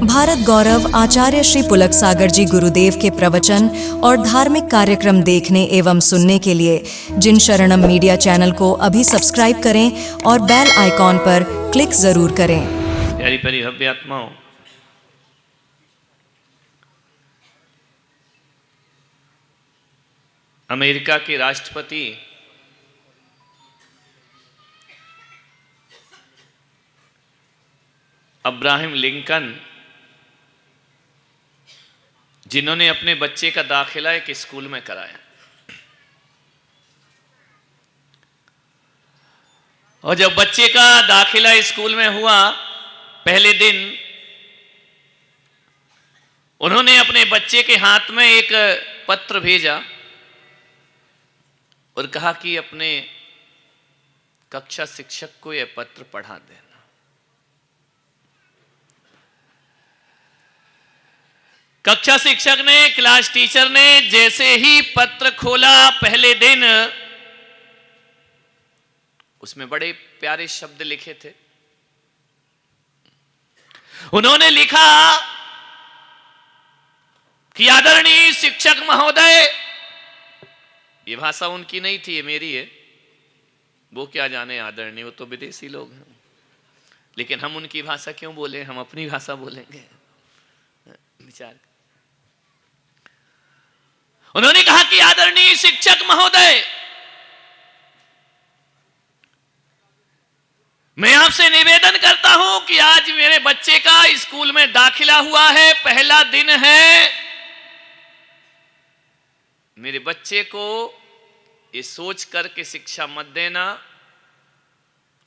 भारत गौरव आचार्य श्री पुलक सागर जी गुरुदेव के प्रवचन और धार्मिक कार्यक्रम देखने एवं सुनने के लिए जिन शरणम मीडिया चैनल को अभी सब्सक्राइब करें और बेल आइकॉन पर क्लिक जरूर करें। प्यारी प्यारी भव्य आत्माओं, अमेरिका के राष्ट्रपति अब्राहम लिंकन, जिन्होंने अपने बच्चे का दाखिला एक स्कूल में कराया, और जब बच्चे का दाखिला स्कूल में हुआ पहले दिन, उन्होंने अपने बच्चे के हाथ में एक पत्र भेजा और कहा कि अपने कक्षा शिक्षक को यह पत्र पढ़ा देना। कक्षा शिक्षक ने, क्लास टीचर ने जैसे ही पत्र खोला पहले दिन, उसमें बड़े प्यारे शब्द लिखे थे। उन्होंने लिखा कि आदरणीय शिक्षक महोदय, ये भाषा उनकी नहीं थी, ये मेरी है। वो क्या जाने आदरणीय, वो तो विदेशी लोग हैं, लेकिन हम उनकी भाषा क्यों बोले, हम अपनी भाषा बोलेंगे। विचार, उन्होंने कहा कि आदरणीय शिक्षक महोदय, मैं आपसे निवेदन करता हूं कि आज मेरे बच्चे का स्कूल में दाखिला हुआ है, पहला दिन है। मेरे बच्चे को ये सोच करके शिक्षा मत देना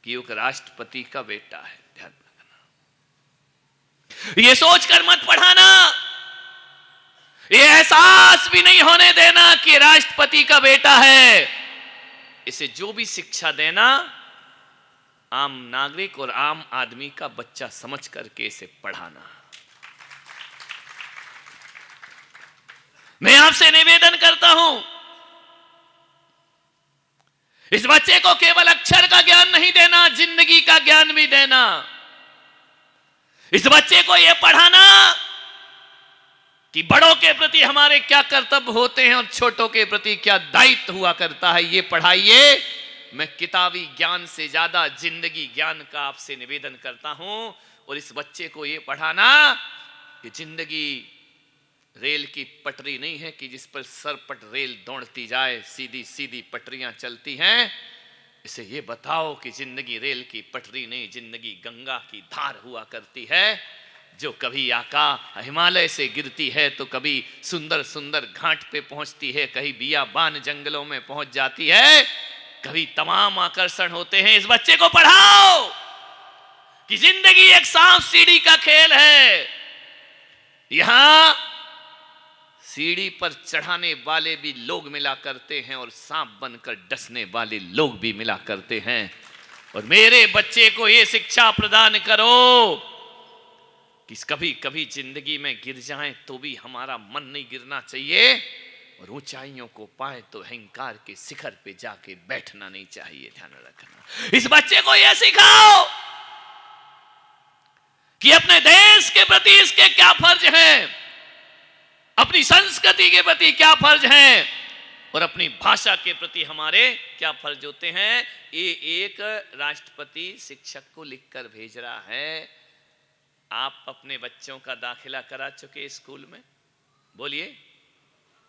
कि वो राष्ट्रपति का बेटा है। ध्यान रखना, ये सोचकर मत पढ़ाना, ये एहसास भी नहीं होने देना कि राष्ट्रपति का बेटा है। इसे जो भी शिक्षा देना, आम नागरिक और आम आदमी का बच्चा समझ करके इसे पढ़ाना। मैं आपसे निवेदन करता हूं, इस बच्चे को केवल अक्षर का ज्ञान नहीं देना, जिंदगी का ज्ञान भी देना। इस बच्चे को यह पढ़ाना कि बड़ों के प्रति हमारे क्या कर्तव्य होते हैं और छोटों के प्रति क्या दायित्व हुआ करता है, ये पढ़ाइए। मैं किताबी ज्ञान से ज्यादा जिंदगी ज्ञान का आपसे निवेदन करता हूं। और इस बच्चे को ये पढ़ाना कि जिंदगी रेल की पटरी नहीं है कि जिस पर सरपट रेल दौड़ती जाए, सीधी सीधी पटरियां चलती हैं। इसे ये बताओ कि जिंदगी रेल की पटरी नहीं, जिंदगी गंगा की धार हुआ करती है, जो कभी आका हिमालय से गिरती है तो कभी सुंदर सुंदर घाट पे पहुंचती है, कहीं बियाबान जंगलों में पहुंच जाती है, कभी तमाम आकर्षण होते हैं। इस बच्चे को पढ़ाओ कि जिंदगी एक सांप सीढ़ी का खेल है। यहां सीढ़ी पर चढ़ाने वाले भी लोग मिला करते हैं और सांप बनकर डसने वाले लोग भी मिला करते हैं। और मेरे बच्चे को यह शिक्षा प्रदान करो कि कभी कभी जिंदगी में गिर जाएं तो भी हमारा मन नहीं गिरना चाहिए, और ऊंचाइयों को पाए तो अहंकार के शिखर पे जाके बैठना नहीं चाहिए। ध्यान रखना, इस बच्चे को यह सिखाओ कि अपने देश के प्रति इसके क्या फर्ज हैं, अपनी संस्कृति के प्रति क्या फर्ज हैं, और अपनी भाषा के प्रति हमारे क्या फर्ज होते हैं। ये एक राष्ट्रपति शिक्षक को लिखकर भेज रहा है। आप अपने बच्चों का दाखिला करा चुके स्कूल में? बोलिए,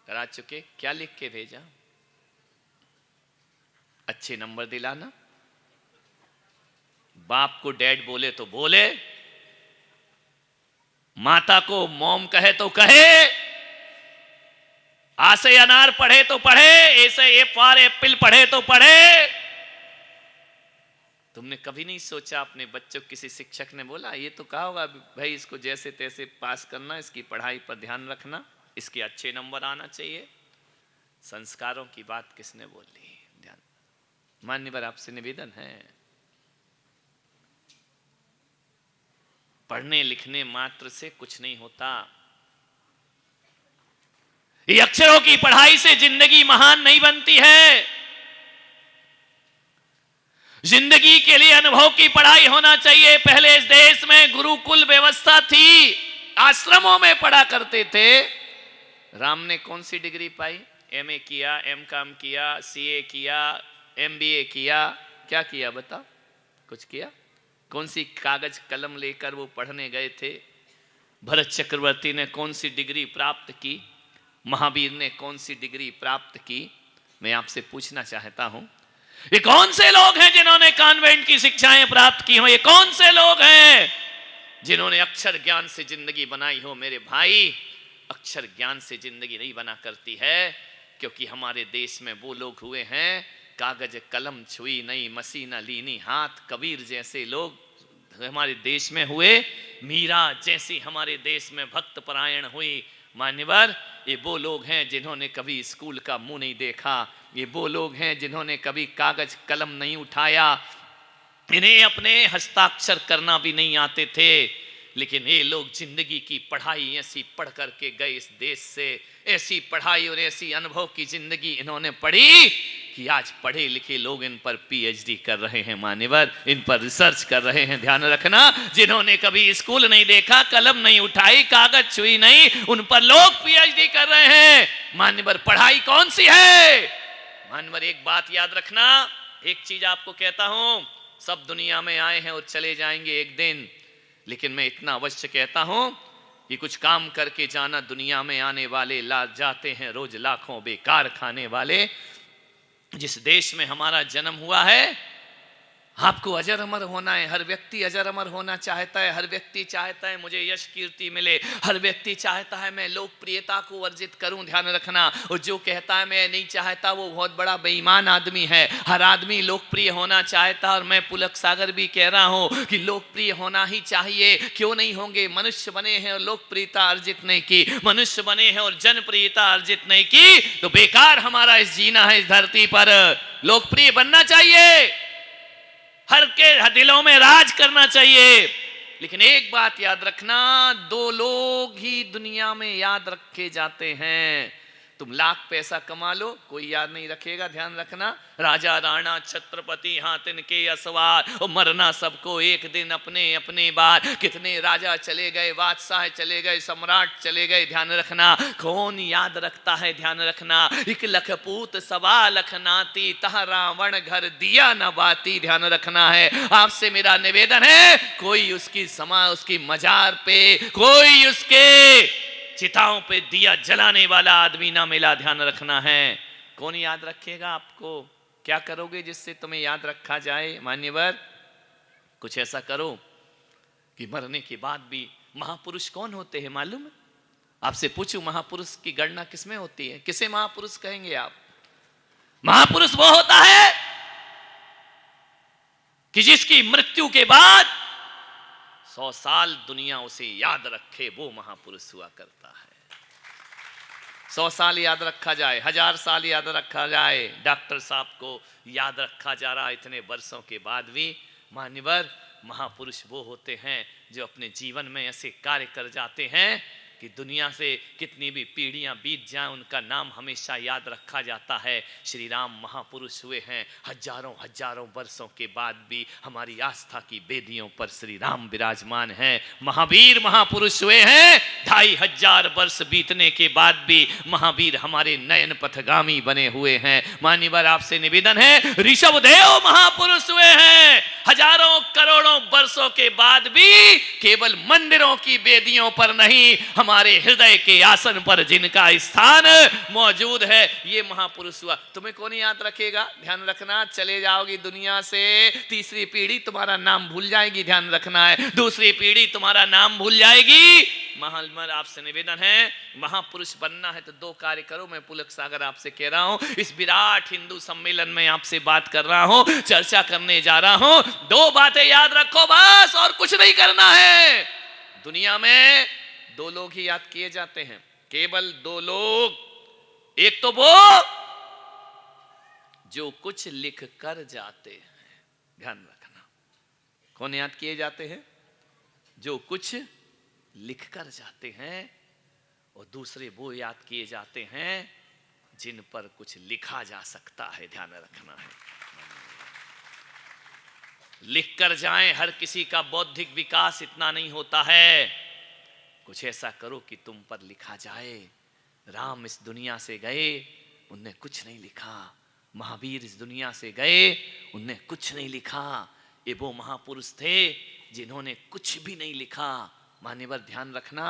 करा चुके? क्या लिख के भेजा? अच्छे नंबर दिलाना, बाप को डैड बोले तो बोले, माता को मॉम कहे तो कहे, आ से अनार पढ़े तो पढ़े, ए से ए फॉर एप्पल पढ़े तो पढ़े। तुमने कभी नहीं सोचा अपने बच्चों, किसी शिक्षक ने बोला, ये तो कहा होगा भाई इसको जैसे तैसे पास करना, इसकी पढ़ाई पर ध्यान रखना, इसके अच्छे नंबर आना चाहिए। संस्कारों की बात किसने बोली? ध्यान, मान्यवर आपसे निवेदन है, पढ़ने लिखने मात्र से कुछ नहीं होता। ये अक्षरों की पढ़ाई से जिंदगी महान नहीं बनती है। जिंदगी के लिए अनुभव की पढ़ाई होना चाहिए। पहले इस देश में गुरुकुल व्यवस्था थी, आश्रमों में पढ़ा करते थे। राम ने कौन सी डिग्री पाई? एमए किया, एमकॉम किया, सीए किया, एमबीए किया, क्या किया बताओ? कुछ किया? कौन सी कागज कलम लेकर वो पढ़ने गए थे? भरत चक्रवर्ती ने कौन सी डिग्री प्राप्त की? महावीर ने कौन सी डिग्री प्राप्त की? मैं आपसे पूछना चाहता हूं, ये कौन से लोग हैं जिन्होंने कॉन्वेंट की शिक्षाएं प्राप्त की हो? ये कौन से लोग हैं जिन्होंने अक्षर ज्ञान से जिंदगी बनाई हो? मेरे भाई, अक्षर ज्ञान से जिंदगी नहीं बना करती है, क्योंकि हमारे देश में वो लोग हुए हैं, कागज कलम छुई नहीं, मसीना लीनी हाथ, कबीर जैसे लोग हमारे देश में हुए, मीरा जैसी हमारे देश में भक्त परायण हुई। मान्यवर, ये वो लोग हैं जिन्होंने कभी स्कूल का मुंह नहीं देखा, ये वो लोग हैं जिन्होंने कभी कागज कलम नहीं उठाया, इन्हें अपने हस्ताक्षर करना भी नहीं आते थे, लेकिन ये लोग जिंदगी की पढ़ाई ऐसी पढ़ करके गए इस देश से, ऐसी पढ़ाई और ऐसी अनुभव की जिंदगी इन्होंने पढ़ी कि आज पढ़े लिखे लोग इन पर पीएचडी कर रहे हैं। मान्यवर, इन पर रिसर्च कर रहे हैं। ध्यान रखना, जिन्होंने कभी स्कूल नहीं देखा, कलम नहीं उठाई, कागज छुई नहीं, उन पर लोग पीएचडी कर रहे हैं। मान्यवर, पढ़ाई कौन सी है? मान्यवर, एक बात याद रखना, एक चीज आपको कहता हूं, सब दुनिया में आए हैं और चले जाएंगे एक दिन, लेकिन मैं इतना अवश्य कहता हूं कि कुछ काम करके जाना। दुनिया में आने वाले जाते हैं रोज लाखों बेकार खाने वाले। जिस देश में हमारा जन्म हुआ है, आपको अजर अमर होना है। हर व्यक्ति अजर अमर होना चाहता है, हर व्यक्ति चाहता है मुझे यश कीर्ति मिले, हर व्यक्ति चाहता है मैं लोकप्रियता को अर्जित करूं। ध्यान रखना, और जो कहता है मैं नहीं चाहता वो बहुत बड़ा बेईमान आदमी है। हर आदमी लोकप्रिय होना चाहता है, और मैं पुलक सागर भी कह रहा हूं कि लोकप्रिय होना ही चाहिए। क्यों नहीं होंगे? मनुष्य बने हैं और लोकप्रियता अर्जित नहीं की, मनुष्य बने हैं और जनप्रियता अर्जित नहीं की, तो बेकार हमारा इस जीना है इस धरती पर। लोकप्रिय बनना चाहिए, हर के दिलों में राज करना चाहिए, लेकिन एक बात याद रखना, दो लोग ही दुनिया में याद रखे जाते हैं। तुम लाख पैसा कमा लो, कोई याद नहीं रखेगा। ध्यान रखना, राजा राणा छत्रपति हाथ इनके असवार, और मरना सबको एक दिन अपने अपने बार। कितने राजा चले गए, बादशाह चले गए, सम्राट चले गए। ध्यान रखना, कौन याद रखता है? ध्यान रखना, एक लख पूत सवा लख नाती, तह रावण घर दिया न बाती। ध्यान रखना है, आपसे मेरा निवेदन है, कोई उसकी उसकी मजार पे, कोई उसके चिताओं पे दिया जलाने वाला आदमी ना मिला। ध्यान रखना है, कौन याद रखेगा आपको? क्या करोगे जिससे तुम्हें याद रखा जाए? मान्यवर, कुछ ऐसा करो कि मरने के बाद भी महापुरुष कौन होते हैं मालूम है? आपसे पूछूं, महापुरुष की गणना किसमें होती है? किसे महापुरुष कहेंगे आप? महापुरुष वो होता है कि जिसकी मृत्यु के बाद 100 साल दुनिया उसे याद रखे, वो महापुरुष हुआ करता है। 100 साल याद रखा जाए, 1000 साल याद रखा जाए, डॉक्टर साहब को याद रखा जा रहा इतने वर्षों के बाद भी। मान्यवर, महापुरुष वो होते हैं जो अपने जीवन में ऐसे कार्य कर जाते हैं कि दुनिया से कितनी भी पीढ़ियां बीत जाएं, उनका नाम हमेशा याद रखा जाता है। श्री राम महापुरुष हुए हैं, हजारों हजारों वर्षों के बाद भी हमारी आस्था की वेदियों पर श्री राम विराजमान हैं। महावीर महापुरुष हुए हैं, 2500 वर्ष बीतने के बाद भी महावीर हमारे नयन पथगामी बने हुए हैं। मान्यवर, आपसे निवेदन है, ऋषभदेव महापुरुष हुए हैं, हजारों करोड़ों वर्षों के बाद भी केवल मंदिरों की वेदियों पर नहीं, हमारे हृदय के आसन पर जिनका स्थान मौजूद है, ये महापुरुष हुआ। तुम्हें कौन याद रखेगा? ध्यान रखना, चले जाओगी दुनिया से, तीसरी पीढ़ी तुम्हारा नाम भूल जाएगी। ध्यान रखना है, दूसरी पीढ़ी तुम्हारा नाम भूल जाएगी। महात्मा, आपसे निवेदन है, महापुरुष बनना है तो 2 कार्य करो। मैं पुलक सागर आपसे कह रहा हूं, इस विराट हिंदू सम्मेलन में आपसे बात कर रहा हूं, चर्चा करने जा रहा हूं। 2 बातें याद रखो बस, और कुछ नहीं करना है। दुनिया में 2 लोग ही याद किए जाते हैं, केवल 2 लोग। एक तो वो जो कुछ लिख कर जाते हैं। ध्यान रखना, कौन याद किए जाते हैं? जो कुछ लिख कर जाते हैं, और दूसरे वो याद किए जाते हैं जिन पर कुछ लिखा जा सकता है। ध्यान रखना है, लिख कर जाएं। हर किसी का बौद्धिक विकास इतना नहीं होता है कुछ ऐसा करो कि तुम पर लिखा जाए। राम इस दुनिया से गए, उनने कुछ नहीं लिखा। महावीर इस दुनिया से गए, उनने कुछ नहीं लिखा। ये वो महापुरुष थे जिन्होंने कुछ भी नहीं लिखा। मान्यवर ध्यान रखना,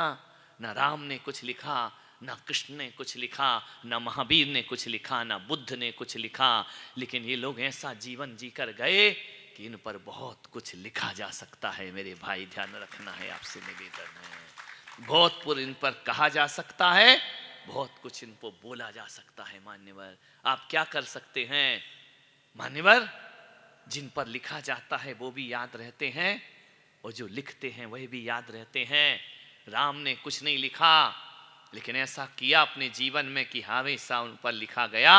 ना राम ने कुछ लिखा, ना कृष्ण ने कुछ लिखा, ना महावीर ने कुछ लिखा, ना बुद्ध ने कुछ लिखा, लेकिन ये लोग ऐसा जीवन जीकर गए कि इन पर बहुत कुछ लिखा जा सकता है। मेरे भाई ध्यान रखना है, आपसे निवेदन है। बहुत कुछ इन पर कहा जा सकता है, बहुत कुछ इनको बोला जा सकता है। मान्यवर आप क्या कर सकते हैं? मान्यवर जिन पर लिखा जाता है वो भी याद रहते हैं, और जो लिखते हैं वही भी याद रहते हैं। राम ने कुछ नहीं लिखा, लेकिन ऐसा किया अपने जीवन में कि हमेशा उन पर लिखा गया।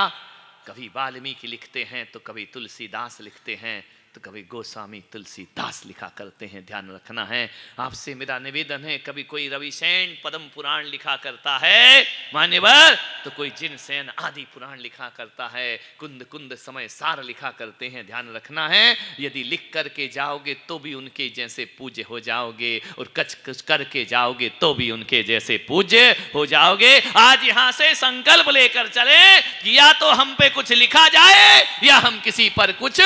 कभी वाल्मीकि लिखते हैं तो कभी तुलसीदास लिखते हैं, तो कभी गोस्वामी तुलसीदास लिखा करते हैं। ध्यान रखना है, आपसे मेरा निवेदन है। कभी कोई रविसेन पद्म पुराण लिखा करता है मान्यवर, तो कोई जिनसेन आदि पुराण लिखा करता है। कुंद कुंद समय सार लिखा करते हैं। ध्यान रखना है, यदि लिख करके जाओगे तो भी उनके जैसे पूज्य हो जाओगे, और कच करके जाओगे तो भी उनके जैसे पूज्य हो जाओगे। आज यहां से संकल्प लेकर चले कि या तो हम पे कुछ लिखा जाए, या हम किसी पर कुछ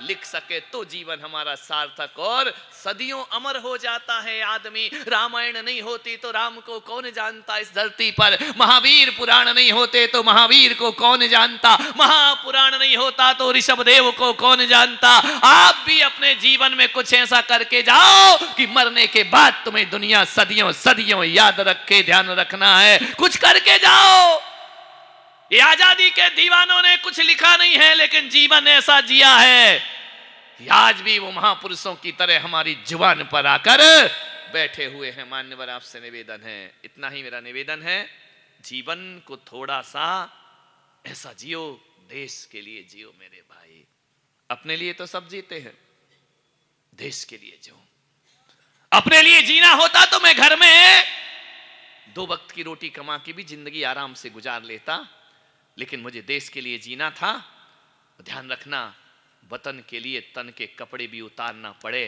लिख सके, तो जीवन हमारा सार्थक और सदियों अमर हो जाता है। आदमी, रामायण नहीं होती तो राम को कौन जानता इस धरती पर, महावीर पुराण नहीं होते तो महावीर को कौन जानता, महापुराण नहीं होता तो ऋषभदेव को कौन जानता। आप भी अपने जीवन में कुछ ऐसा करके जाओ कि मरने के बाद तुम्हें दुनिया सदियों सदियों याद रखे। ध्यान रखना है, कुछ करके जाओ। ये आजादी के दीवानों ने कुछ लिखा नहीं है, लेकिन जीवन ऐसा जिया है कि आज भी वो महापुरुषों की तरह हमारी जुबान पर आकर बैठे हुए हैं। मान्यवर आपसे निवेदन है, इतना ही मेरा निवेदन है, जीवन को थोड़ा सा ऐसा जियो, देश के लिए जियो मेरे भाई। अपने लिए तो सब जीते हैं, देश के लिए जियो। अपने लिए जीना होता तो मैं घर में 2 वक्त की रोटी कमा के भी जिंदगी आराम से गुजार लेता, लेकिन मुझे देश के लिए जीना था। ध्यान रखना, वतन के लिए तन के कपड़े भी उतारना पड़े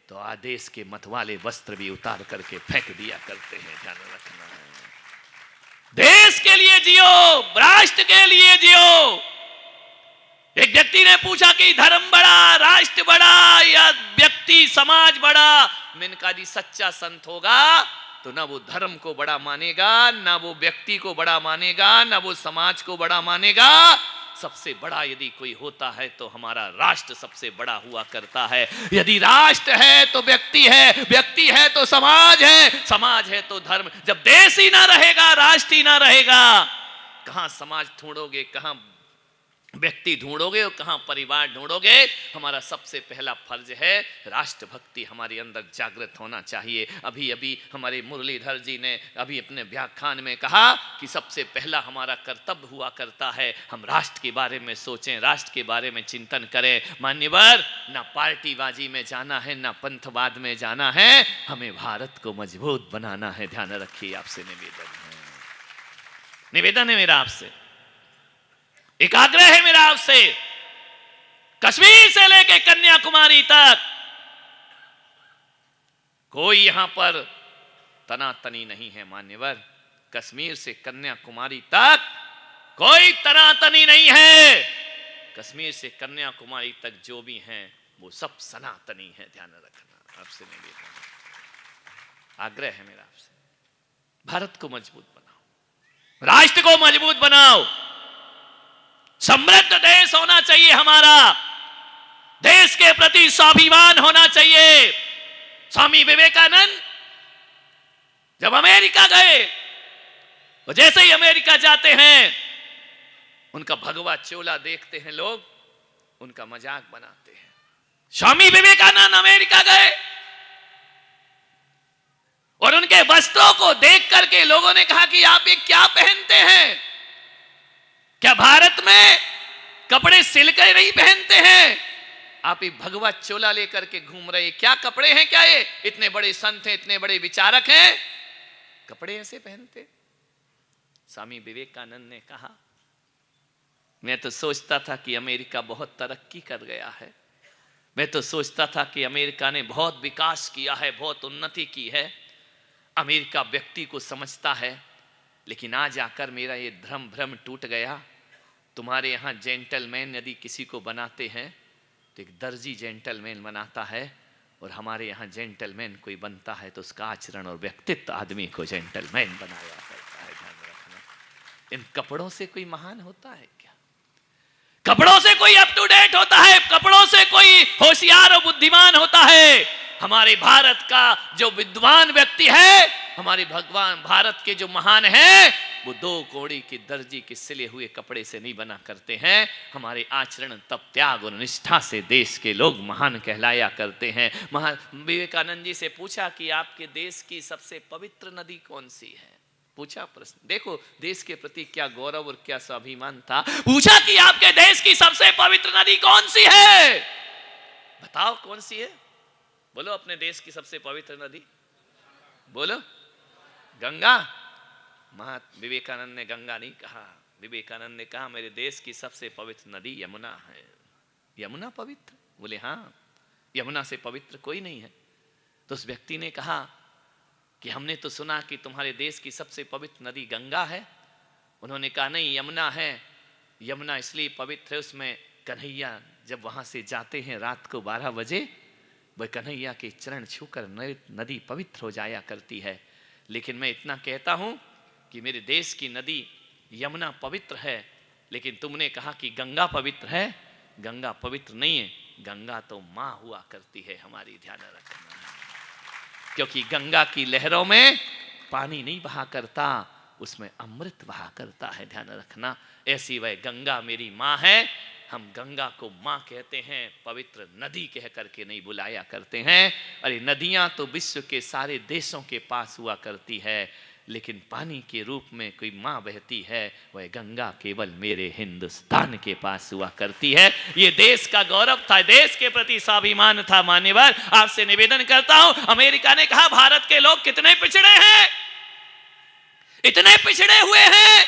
तो आदेश के मतवाले वस्त्र भी उतार करके फेंक दिया करते हैं। ध्यान रखना है, देश के लिए जियो, राष्ट्र के लिए जियो। एक व्यक्ति ने पूछा कि धर्म बड़ा, राष्ट्र बड़ा, या व्यक्ति समाज बड़ा? मैंने कहा जी, सच्चा संत होगा तो ना वो धर्म को बड़ा मानेगा, ना वो व्यक्ति को बड़ा मानेगा, ना वो समाज को बड़ा मानेगा। सबसे बड़ा यदि कोई होता है तो हमारा राष्ट्र सबसे बड़ा हुआ करता है। यदि राष्ट्र है तो व्यक्ति है, व्यक्ति है तो समाज है, समाज है तो धर्म। जब देश ही ना रहेगा, राष्ट्र ही ना रहेगा, कहां समाज ढूंढोगे, कहां व्यक्ति ढूंढोगे और कहां परिवार ढूंढोगे। हमारा सबसे पहला फर्ज है राष्ट्रभक्ति हमारे अंदर जागृत होना चाहिए। अभी अभी हमारे मुरलीधर जी ने अभी अपने व्याख्यान में कहा कि सबसे पहला हमारा कर्तव्य हुआ करता है हम राष्ट्र के बारे में सोचें, राष्ट्र के बारे में चिंतन करें। मान्यवर, ना पार्टीबाजी में जाना है, ना पंथवाद में जाना है, हमें भारत को मजबूत बनाना है। ध्यान रखिए, आपसे निवेदन है मेरा आपसे, एक आग्रह है मेरा आपसे। कश्मीर से लेकर कन्याकुमारी तक कोई यहां पर तनातनी नहीं है। मान्यवर, कश्मीर से कन्याकुमारी तक कोई तनातनी नहीं है। कश्मीर से कन्याकुमारी तक जो भी हैं वो सब सनातनी है। ध्यान रखना, आपसे निवेदन, आग्रह है मेरा आपसे, भारत को मजबूत बनाओ, राष्ट्र को मजबूत बनाओ। समृद्ध देश होना चाहिए हमारा, देश के प्रति स्वाभिमान होना चाहिए। स्वामी विवेकानंद जब अमेरिका गए, वो जैसे ही अमेरिका जाते हैं, उनका भगवा चोला देखते हैं लोग, उनका मजाक बनाते हैं। स्वामी विवेकानंद अमेरिका गए और उनके वस्त्रों को देख करके लोगों ने कहा कि आप ये क्या पहनते हैं? क्या भारत में कपड़े सिलकर नहीं पहनते हैं? आप ये भगवा चोला लेकर के घूम रहे, क्या कपड़े हैं? क्या ये इतने बड़े संत हैं, इतने बड़े विचारक हैं, कपड़े ऐसे पहनते? स्वामी विवेकानंद ने कहा, मैं तो सोचता था कि अमेरिका बहुत तरक्की कर गया है, मैं तो सोचता था कि अमेरिका ने बहुत विकास किया है, बहुत उन्नति की है। अमेरिका व्यक्ति को समझता है, लेकिन आज आकर मेरा ये भ्रम टूट गया। तुम्हारे यहाँ जेंटलमैन यदि किसी को बनाते हैं तो एक दर्जी जेंटलमैन बनाता है, और हमारे यहाँ जेंटलमैन कोई बनता है तो उसका आचरण और व्यक्तित्व आदमी को जेंटलमैन बनाया करता है। ध्यान रखना, इन कपड़ों से कोई महान होता है क्या? कपड़ों से कोई अप टू डेट होता है? कपड़ों से कोई होशियार और बुद्धिमान होता है? हमारे भारत का जो विद्वान व्यक्ति है, हमारे भगवान भारत के जो महान हैं, वो 2 कौड़ी की दर्जी के सिले हुए कपड़े से नहीं बना करते हैं। हमारे आचरण, तप, त्याग और निष्ठा से देश के लोग महान कहलाया करते हैं। विवेकानंद जी से पूछा कि आपके देश की सबसे पवित्र नदी कौन सी है? पूछा प्रश्न, देखो देश के प्रति क्या गौरव और क्या स्वाभिमान था। पूछा कि आपके देश की सबसे पवित्र नदी कौन सी है? बताओ कौन सी है? बोलो अपने देश की सबसे पवित्र नदी, बोलो। गंगा? विवेकानंद ने गंगा नहीं कहा। विवेकानंद ने कहा मेरे देश की सबसे पवित्र नदी यमुना है। यमुना पवित्र? बोले हाँ, यमुना से पवित्र कोई नहीं है। तो उस व्यक्ति ने कहा कि हमने तो सुना कि तुम्हारे देश की सबसे पवित्र नदी गंगा है। उन्होंने कहा नहीं, यमुना है। यमुना इसलिए पवित्र है, उसमें कन्हैया जब वहां से जाते हैं रात को 12 बजे, वह कन्हैया के चरण छूकर नदी पवित्र हो जाया करती है। लेकिन मैं इतना कहता हूं कि मेरे देश की नदी यमुना पवित्र है, लेकिन तुमने कहा कि गंगा पवित्र है। गंगा पवित्र नहीं है, गंगा तो माँ हुआ करती है हमारी। ध्यान रखना, क्योंकि गंगा की लहरों में पानी नहीं बहा करता, उसमें अमृत बहा करता है। ध्यान रखना, ऐसी वह गंगा मेरी माँ है। हम गंगा को माँ कहते हैं, पवित्र नदी कह करके नहीं बुलाया करते हैं। अरे नदियां तो विश्व के सारे देशों के पास हुआ करती है, लेकिन पानी के रूप में कोई माँ बहती है, वह गंगा केवल मेरे हिंदुस्तान के पास हुआ करती है। ये देश का गौरव था, देश के प्रति स्वाभिमान था। मान्यवर, आपसे निवेदन करता हूं, अमेरिका ने कहा भारत के लोग कितने पिछड़े हैं, इतने पिछड़े हुए हैं।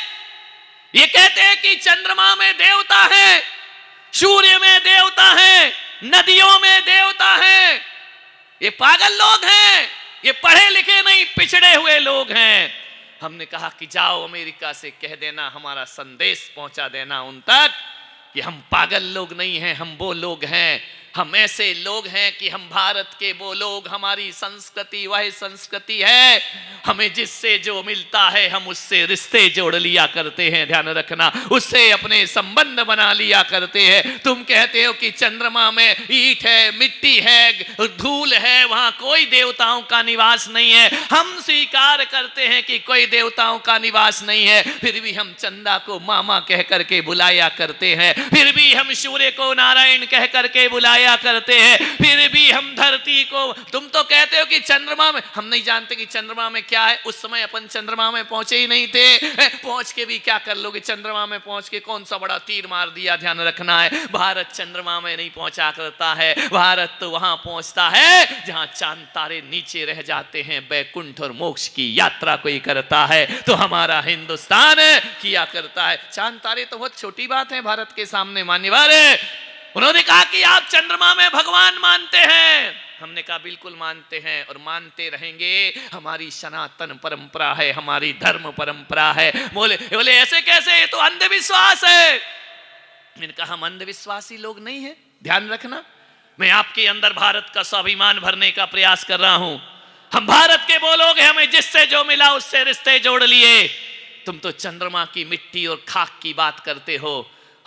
ये कहते हैं कि चंद्रमा में देवता है, सूर्य में देवता है, नदियों में देवता है। ये पागल लोग हैं, ये पढ़े लिखे नहीं, पिछड़े हुए लोग हैं। हमने कहा कि जाओ अमेरिका से कह देना, हमारा संदेश पहुंचा देना उन तक कि हम पागल लोग नहीं हैं, हम वो लोग हैं, हम ऐसे लोग हैं कि हम भारत के वो लोग, हमारी संस्कृति वह संस्कृति है, हमें जिससे जो मिलता है हम उससे रिश्ते जोड़ लिया करते हैं। ध्यान रखना, उससे अपने संबंध बना लिया करते हैं। तुम कहते हो कि चंद्रमा में ईंट है, मिट्टी है, धूल है, वहां कोई देवताओं का निवास नहीं है। हम स्वीकार करते हैं कि कोई देवताओं का निवास नहीं है, फिर भी हम चंदा को मामा कह करके बुलाया करते हैं, फिर भी हम सूर्य को नारायण कह करके बुलाया करते हैं, फिर भी हम धरती को, तुम तो कहते हो कि चंद्रमा में, हम नहीं जानते कि चंद्रमा में क्या है। उस समय अपन चंद्रमा में पहुंचे ही नहीं थे, पहुंच के भी क्या कर लोगे? चंद्रमा में पहुंच के कौन सा बड़ा तीर मार दिया? ध्यान रखना है, भारत चंद्रमा में नहीं पहुंचा करता है। भारत तो वहां पहुंचता है जहां चांद तारे नीचे रह जाते हैं, बैकुंठ और मोक्ष की यात्रा कोई करता है तो हमारा हिंदुस्तान किया करता है। चांद तारे तो बहुत छोटी बात है भारत के सामने। मान्यवर, उन्होंने कहा कि आप चंद्रमा में भगवान मानते हैं। हमने कहा बिल्कुल मानते हैं और मानते रहेंगे, हमारी सनातन परंपरा है, हमारी धर्म परंपरा है। बोले ऐसे कैसे, ये तो अंधविश्वास है। मैंने कहा हम अंधविश्वासी लोग नहीं है। ध्यान रखना, मैं आपके अंदर भारत का स्वाभिमान भरने का प्रयास कर रहा हूं। हम भारत के वो लोग हैं, हमें जिससे जो मिला उससे रिश्ते जोड़ लिए। तुम तो चंद्रमा की मिट्टी और खाक की बात करते हो,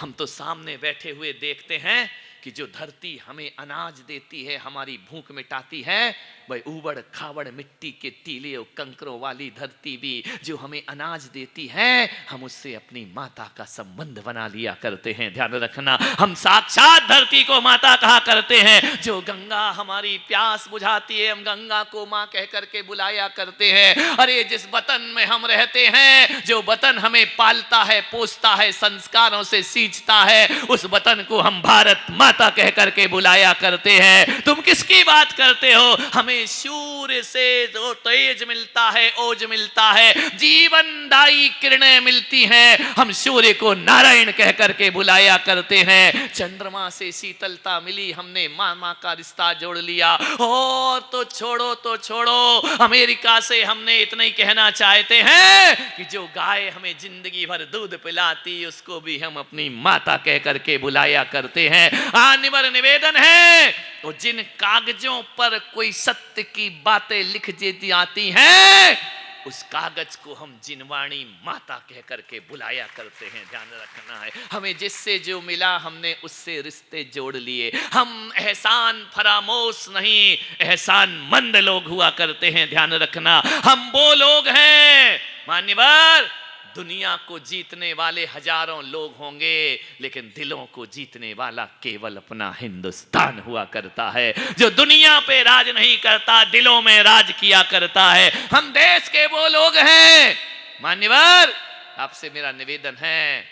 हम तो सामने बैठे हुए देखते हैं कि जो धरती हमें अनाज देती है, हमारी भूख मिटाती है, वह ऊबड़ खाबड़ मिट्टी के टीले और कंकरों वाली धरती भी जो हमें अनाज देती है, हम उससे अपनी माता का संबंध बना लिया करते हैं। ध्यान रखना, हम साक्षात धरती को माता कहा करते हैं। जो गंगा हमारी प्यास बुझाती है, हम गंगा को माँ कह करके बुलाया करते हैं। अरे जिस वतन में हम रहते हैं, जो वतन हमें पालता है, पोसता है, संस्कारों से सींचता है, उस वतन को हम भारत माता कह करके बुलाया करते हैं। तुम किसकी बात करते हो? हमें हमें सूर्य से जो तेज मिलता है, ओज मिलता है, जीवनदायी किरणें मिलती हैं, हम सूर्य को नारायण कह करके बुलाया करते हैं। चंद्रमा से शीतलता मिली, हमने मामा का रिश्ता जोड़ लिया। और तो छोड़ो, अमेरिका से हमने इतना ही कहना चाहते हैं कि जो गाय हमें जिंदगी भर दूध पिलाती, उसको भी हम अपनी माता कह करके बुलाया करते हैं। निवर निवेदन है, तो जिन कागजों पर कोई सत्य की बातें लिख देती आती हैं, उस कागज को हम जिनवाणी माता कह करके बुलाया करते हैं। ध्यान रखना है, हमें जिससे जो मिला हमने उससे रिश्ते जोड़ लिए। हम एहसान फरामोश नहीं, एहसान मंद लोग हुआ करते हैं। ध्यान रखना, हम वो लोग हैं मान्यवर, दुनिया को जीतने वाले हजारों लोग होंगे, लेकिन दिलों को जीतने वाला केवल अपना हिंदुस्तान हुआ करता है, जो दुनिया पे राज नहीं करता, दिलों में राज किया करता है। हम देश के वो लोग हैं मान्यवर। आपसे मेरा निवेदन है,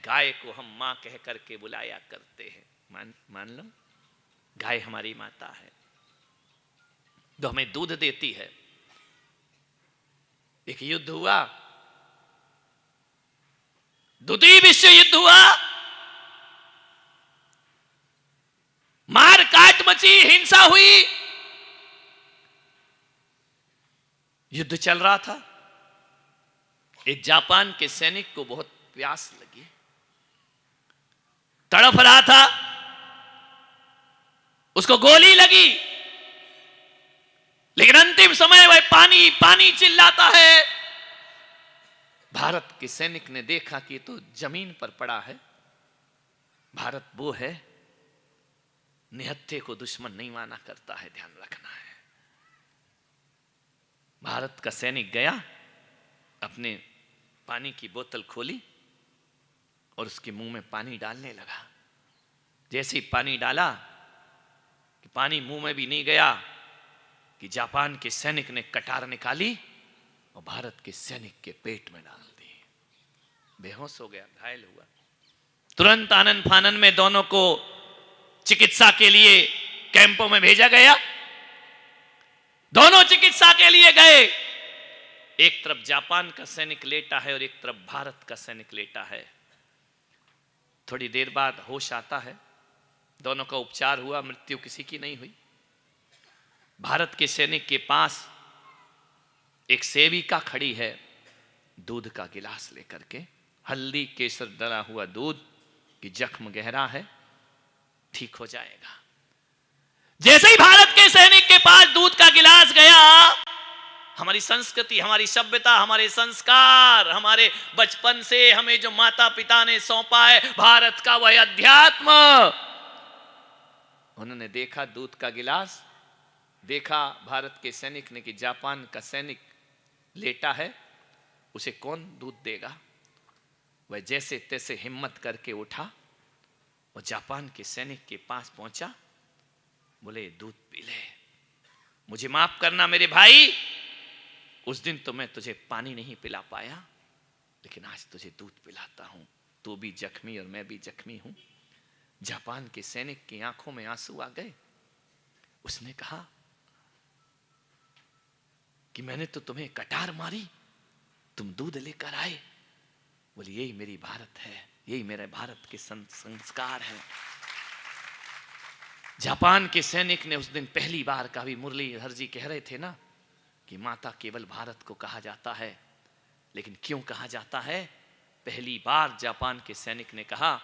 गाय को हम मां कह करके बुलाया करते हैं। मान लो गाय हमारी माता है, जो हमें दूध देती है। एक युद्ध हुआ, द्वितीय विश्व युद्ध हुआ, मार काट मची, हिंसा हुई, युद्ध चल रहा था। एक जापान के सैनिक को बहुत प्यास लगी, तड़प रहा था, उसको गोली लगी, लेकिन अंतिम समय वह पानी पानी चिल्लाता है। भारत के सैनिक ने देखा कि तो जमीन पर पड़ा है। भारत वो है, निहत्थे को दुश्मन नहीं माना करता है, ध्यान रखना है। भारत का सैनिक गया, अपने पानी की बोतल खोली और उसके मुंह में पानी डालने लगा। जैसे ही पानी डाला कि पानी मुंह में भी नहीं गया कि जापान के सैनिक ने कटार निकाली और भारत के सैनिक के पेट में डाल दी। बेहोश हो गया, घायल हुआ। तुरंत आनन फानन में दोनों को चिकित्सा के लिए कैंपों में भेजा गया। दोनों चिकित्सा के लिए गए। एक तरफ जापान का सैनिक लेटा है और एक तरफ भारत का सैनिक लेटा है। थोड़ी देर बाद होश आता है, दोनों का उपचार हुआ, मृत्यु किसी की नहीं हुई। भारत के सैनिक के पास एक सेविका खड़ी है, दूध का गिलास लेकर के, हल्दी केसर डला हुआ दूध, कि जख्म गहरा है, ठीक हो जाएगा। जैसे ही भारत के सैनिक के पास दूध का गिलास गया, हमारी संस्कृति, हमारी सभ्यता, हमारे संस्कार, हमारे बचपन से हमें जो माता पिता ने सौंपा है, भारत का वह अध्यात्म, उन्होंने देखा दूध का गिलास, देखा भारत के सैनिक ने कि जापान का सैनिक लेटा है, उसे कौन दूध देगा। वह जैसे तैसे हिम्मत करके उठा और जापान के सैनिक के पास पहुंचा, बोले दूध पी ले, मुझे माफ करना मेरे भाई, उस दिन तो मैं तुझे पानी नहीं पिला पाया, लेकिन आज तुझे दूध पिलाता हूं। तू भी जख्मी और मैं भी जख्मी हूं। जापान के सैनिक की आंखों में आंसू आ गए। उसने कहा कि मैंने तो तुम्हें कटार मारी, तुम दूध लेकर आए। बोले यही मेरी भारत है, यही मेरे भारत के संस्कार है। जापान के सैनिक ने उस दिन पहली बार कहा, भी मुरलीधर जी कह रहे थे ना कि माता केवल भारत को कहा जाता है, लेकिन क्यों कहा जाता है। पहली बार जापान के सैनिक ने कहा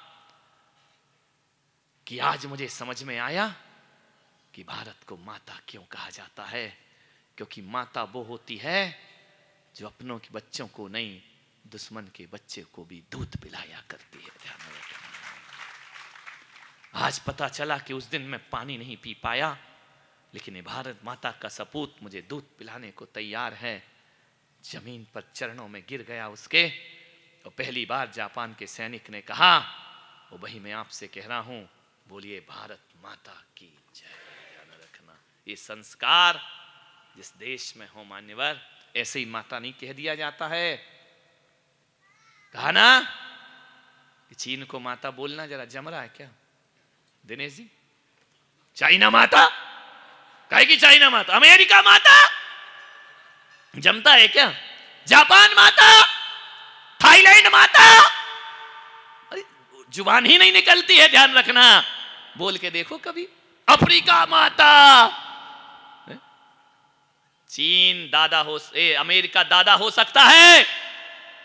कि आज मुझे समझ में आया कि भारत को माता क्यों कहा जाता है, क्योंकि माता वो होती है जो अपनों के बच्चों को नहीं, दुश्मन के बच्चे को भी दूध पिलाया करती है। ध्यान रखना। आज पता चला कि उस दिन मैं पानी नहीं पी पाया, लेकिन ये भारत माता का सपूत मुझे दूध पिलाने को तैयार है। जमीन पर चरणों में गिर गया उसके, और पहली बार जापान के सैनिक ने कहा, वो वही मैं आपसे कह रहा हूं, बोलिए भारत माता की जय। ध्यान रखना, ये संस्कार जिस देश में हो मान्यवर, ऐसे ही माता नहीं कह दिया जाता है। कहा ना कि चीन को माता बोलना जरा जम रहा है क्या दिनेश जी? चाइना माता काहे की चाइना माता? अमेरिका माता जमता है क्या? जापान माता, थाईलैंड माता, अरे जुबान ही नहीं निकलती है, ध्यान रखना, बोल के देखो कभी। अफ्रीका माता, चीन दादा हो, अमेरिका दादा हो सकता है,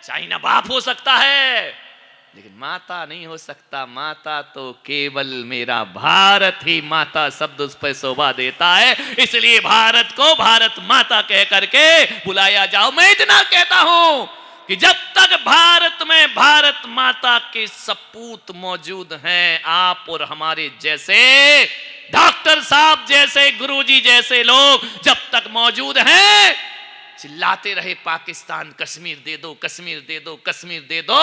चाइना बाप हो सकता है, लेकिन माता नहीं हो सकता। माता तो केवल मेरा भारत ही माता शब्द उस पर शोभा देता है, इसलिए भारत को भारत माता कह करके बुलाया जाओ। मैं इतना कहता हूं कि जब तक भारत में भारत माता के सपूत मौजूद हैं, आप और हमारे जैसे डॉक्टर साहब जैसे, गुरुजी जैसे लोग जब तक मौजूद हैं, चिल्लाते रहे पाकिस्तान कश्मीर दे दो, कश्मीर दे दो, कश्मीर दे दो।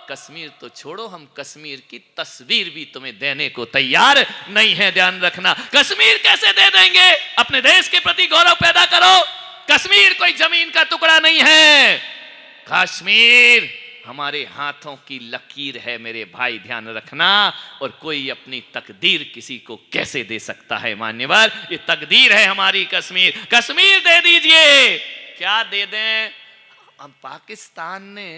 कश्मीर तो छोड़ो, हम कश्मीर की तस्वीर भी तुम्हें देने को तैयार नहीं है, ध्यान रखना। कश्मीर कैसे दे देंगे? अपने देश के प्रति गौरव पैदा करो। कश्मीर कोई जमीन का टुकड़ा नहीं है, कश्मीर हमारे हाथों की लकीर है मेरे भाई, ध्यान रखना। और कोई अपनी तकदीर किसी को कैसे दे सकता है मान्यवर? ये तकदीर है हमारी कश्मीर। कश्मीर दे दीजिए, क्या दे दें? हम पाकिस्तान ने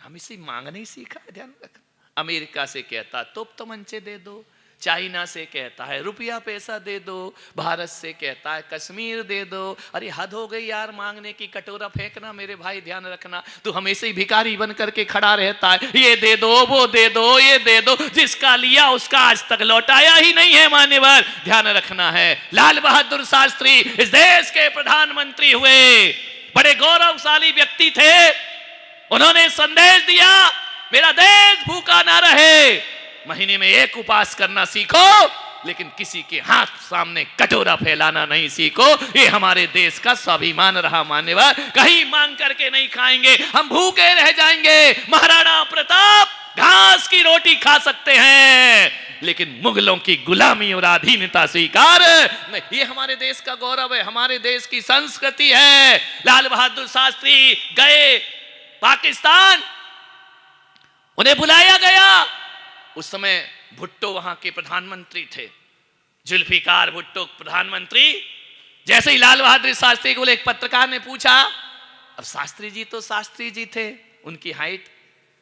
हम इसे मांगने ही सीखा है, ध्यान रखना। अमेरिका से कहता तोप तमंचे दे दो, चाइना से कहता है रुपया पैसा दे दो, भारत से कहता है कश्मीर दे दो। अरे हद हो गई यार, मांगने की कटोरा फेंकना मेरे भाई, ध्यान रखना। तू हमेशा ही भिखारी बन करके खड़ा रहता है, ये दे दो, वो दे दो, ये दे दो। जिसका लिया उसका आज तक लौटाया ही नहीं है मान्यवर, ध्यान रखना है। लाल बहादुर शास्त्री इस देश के प्रधानमंत्री हुए, बड़े गौरवशाली व्यक्ति थे। उन्होंने संदेश दिया मेरा देश भूखा ना रहे, महीने में एक उपवास करना सीखो, लेकिन किसी के हाथ सामने कटोरा फैलाना नहीं सीखो। ये हमारे देश का स्वाभिमान रहा मान्यवर। कहीं मांग करके नहीं खाएंगे, हम भूखे रह जाएंगे। महाराणा प्रताप घास की रोटी खा सकते हैं, लेकिन मुगलों की गुलामी और अधीनता स्वीकार नहीं। ये हमारे देश का गौरव है, हमारे देश की संस्कृति है। लाल बहादुर शास्त्री गए पाकिस्तान, उन्हें बुलाया गया। उस समय भुट्टो वहां के प्रधानमंत्री थे, जुल्फिकार भुट्टो प्रधानमंत्री। जैसे ही लाल बहादुर शास्त्री को एक पत्रकार ने पूछा, अब शास्त्री जी तो शास्त्री जी थे, उनकी हाइट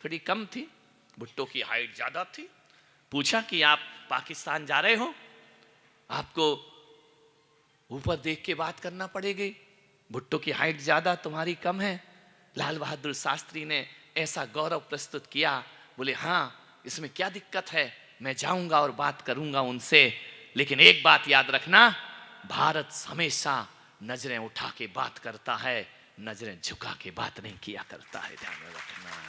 थोड़ी कम थी, भुट्टो की हाइट ज्यादा थी। पूछा कि आप पाकिस्तान जा रहे हो, आपको ऊपर देख के बात करना पड़ेगी, भुट्टो की हाइट ज्यादा, तुम्हारी कम है। लाल बहादुर शास्त्री ने ऐसा गौरव प्रस्तुत किया, बोले हाँ इसमें क्या दिक्कत है, मैं जाऊंगा और बात करूंगा उनसे, लेकिन एक बात याद रखना, भारत हमेशा नजरें उठा के बात करता है, नजरें झुका के बात नहीं किया करता है, ध्यान रखना।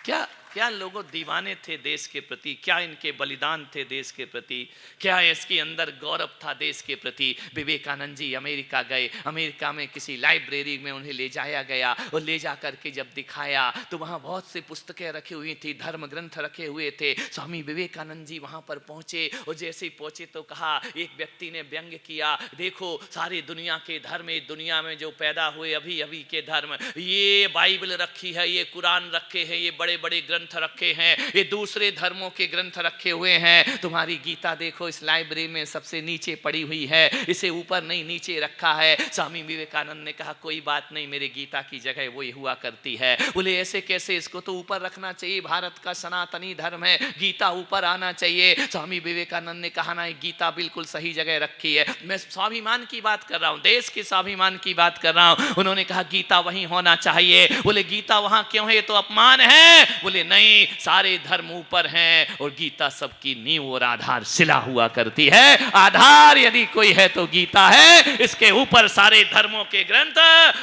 क्या क्या लोगों दीवाने थे देश के प्रति, क्या इनके बलिदान थे देश के प्रति, क्या इसके अंदर गौरव था देश के प्रति। विवेकानंद जी अमेरिका गए, अमेरिका में किसी लाइब्रेरी में उन्हें ले जाया गया, और ले जा करके जब दिखाया तो वहाँ बहुत सी पुस्तकें रखी हुई थी, धर्म ग्रंथ रखे हुए थे। स्वामी विवेकानंद जी वहाँ पर पहुँचे, और जैसे ही पहुँचे तो कहा, एक व्यक्ति ने व्यंग्य किया, देखो सारी दुनिया के धर्म, इस दुनिया में जो पैदा हुए अभी अभी के धर्म, ये बाइबल रखी है, ये कुरान रखे हैं, ये बड़े बड़े ग्रंथ रखे हैं, ये दूसरे धर्मों के ग्रंथ रखे हुए हैं। तुम्हारी गीता देखो इस लाइब्रेरी में सबसे नीचे पड़ी हुई है, इसे ऊपर नहीं नीचे रखा है। स्वामी विवेकानंद ने कहा कोई बात नहीं, मेरे गीता की जगह वही हुआ करती है। बोले ऐसे कैसे, इसको तो ऊपर रखना चाहिए, भारत का सनातनी धर्म है, गीता ऊपर आना चाहिए। स्वामी विवेकानंद ने कहा ना, गीता बिल्कुल सही जगह रखी है, मैं स्वाभिमान की बात कर रहा हूँ, देश के स्वाभिमान की बात कर रहा हूँ। उन्होंने कहा गीता वहीं होना चाहिए। बोले गीता वहां क्यों है, ये तो अपमान है। बोले नहीं, सारे धर्म ऊपर हैं और गीता सबकी नींव और आधार शिला हुआ करती है। आधार यदि कोई है तो गीता है, इसके ऊपर सारे धर्मों के ग्रंथ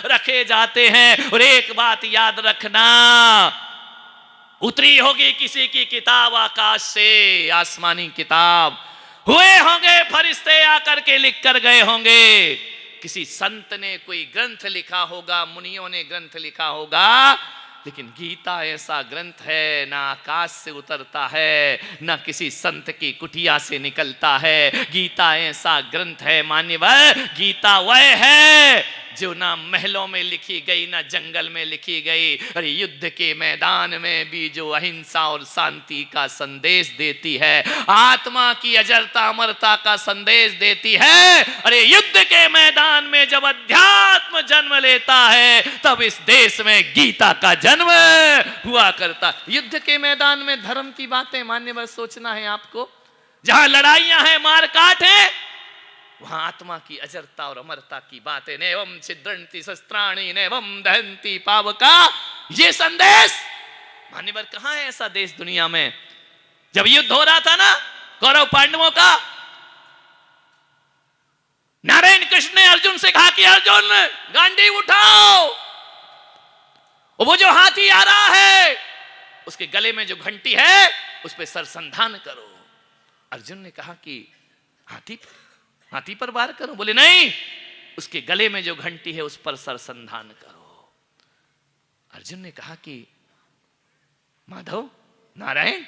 रखे जाते हैं। और एक बात याद रखना, उतरी होगी किसी की किताब आकाश से, आसमानी किताब, हुए होंगे फरिश्ते आकर के लिख कर गए होंगे, किसी संत ने कोई ग्रंथ लिखा होगा, मुनियों ने ग्रंथ लिखा होगा, लेकिन गीता ऐसा ग्रंथ है, ना आकाश से उतरता है, ना किसी संत की कुटिया से निकलता है। गीता ऐसा ग्रंथ है मान्यवर, गीता वह है जो ना महलों में लिखी गई ना जंगल में लिखी गई। अरे युद्ध के मैदान में भी जो अहिंसा और शांति का संदेश देती है, आत्मा की अजरता अमरता का संदेश देती है। अरे युद्ध के मैदान में जब अध्यात्म जन्म लेता है तब इस देश में गीता का जन्म हुआ करता। युद्ध के मैदान में धर्म की बातें मान्यवर सोचना है आपको। जहां लड़ाइयां हैं, मार काट है, वहां आत्मा की अजरता और अमरता की बातें। नेवम छिद्रंती शस्त्राणि नेवम दहंती पावका, ये संदेश मान्यवर कहां है ऐसा देश दुनिया में। जब युद्ध हो रहा था ना कौरव पांडवों का, नारायण कृष्ण ने अर्जुन से कहा कि अर्जुन गांडी उठाओ, वो जो हाथी आ रहा है उसके गले में जो घंटी है उस पर सरसंधान करो। अर्जुन ने कहा कि हाथी पर वार करो? बोले नहीं, उसके गले में जो घंटी है उस पर सरसंधान करो। अर्जुन ने कहा कि माधव नारायण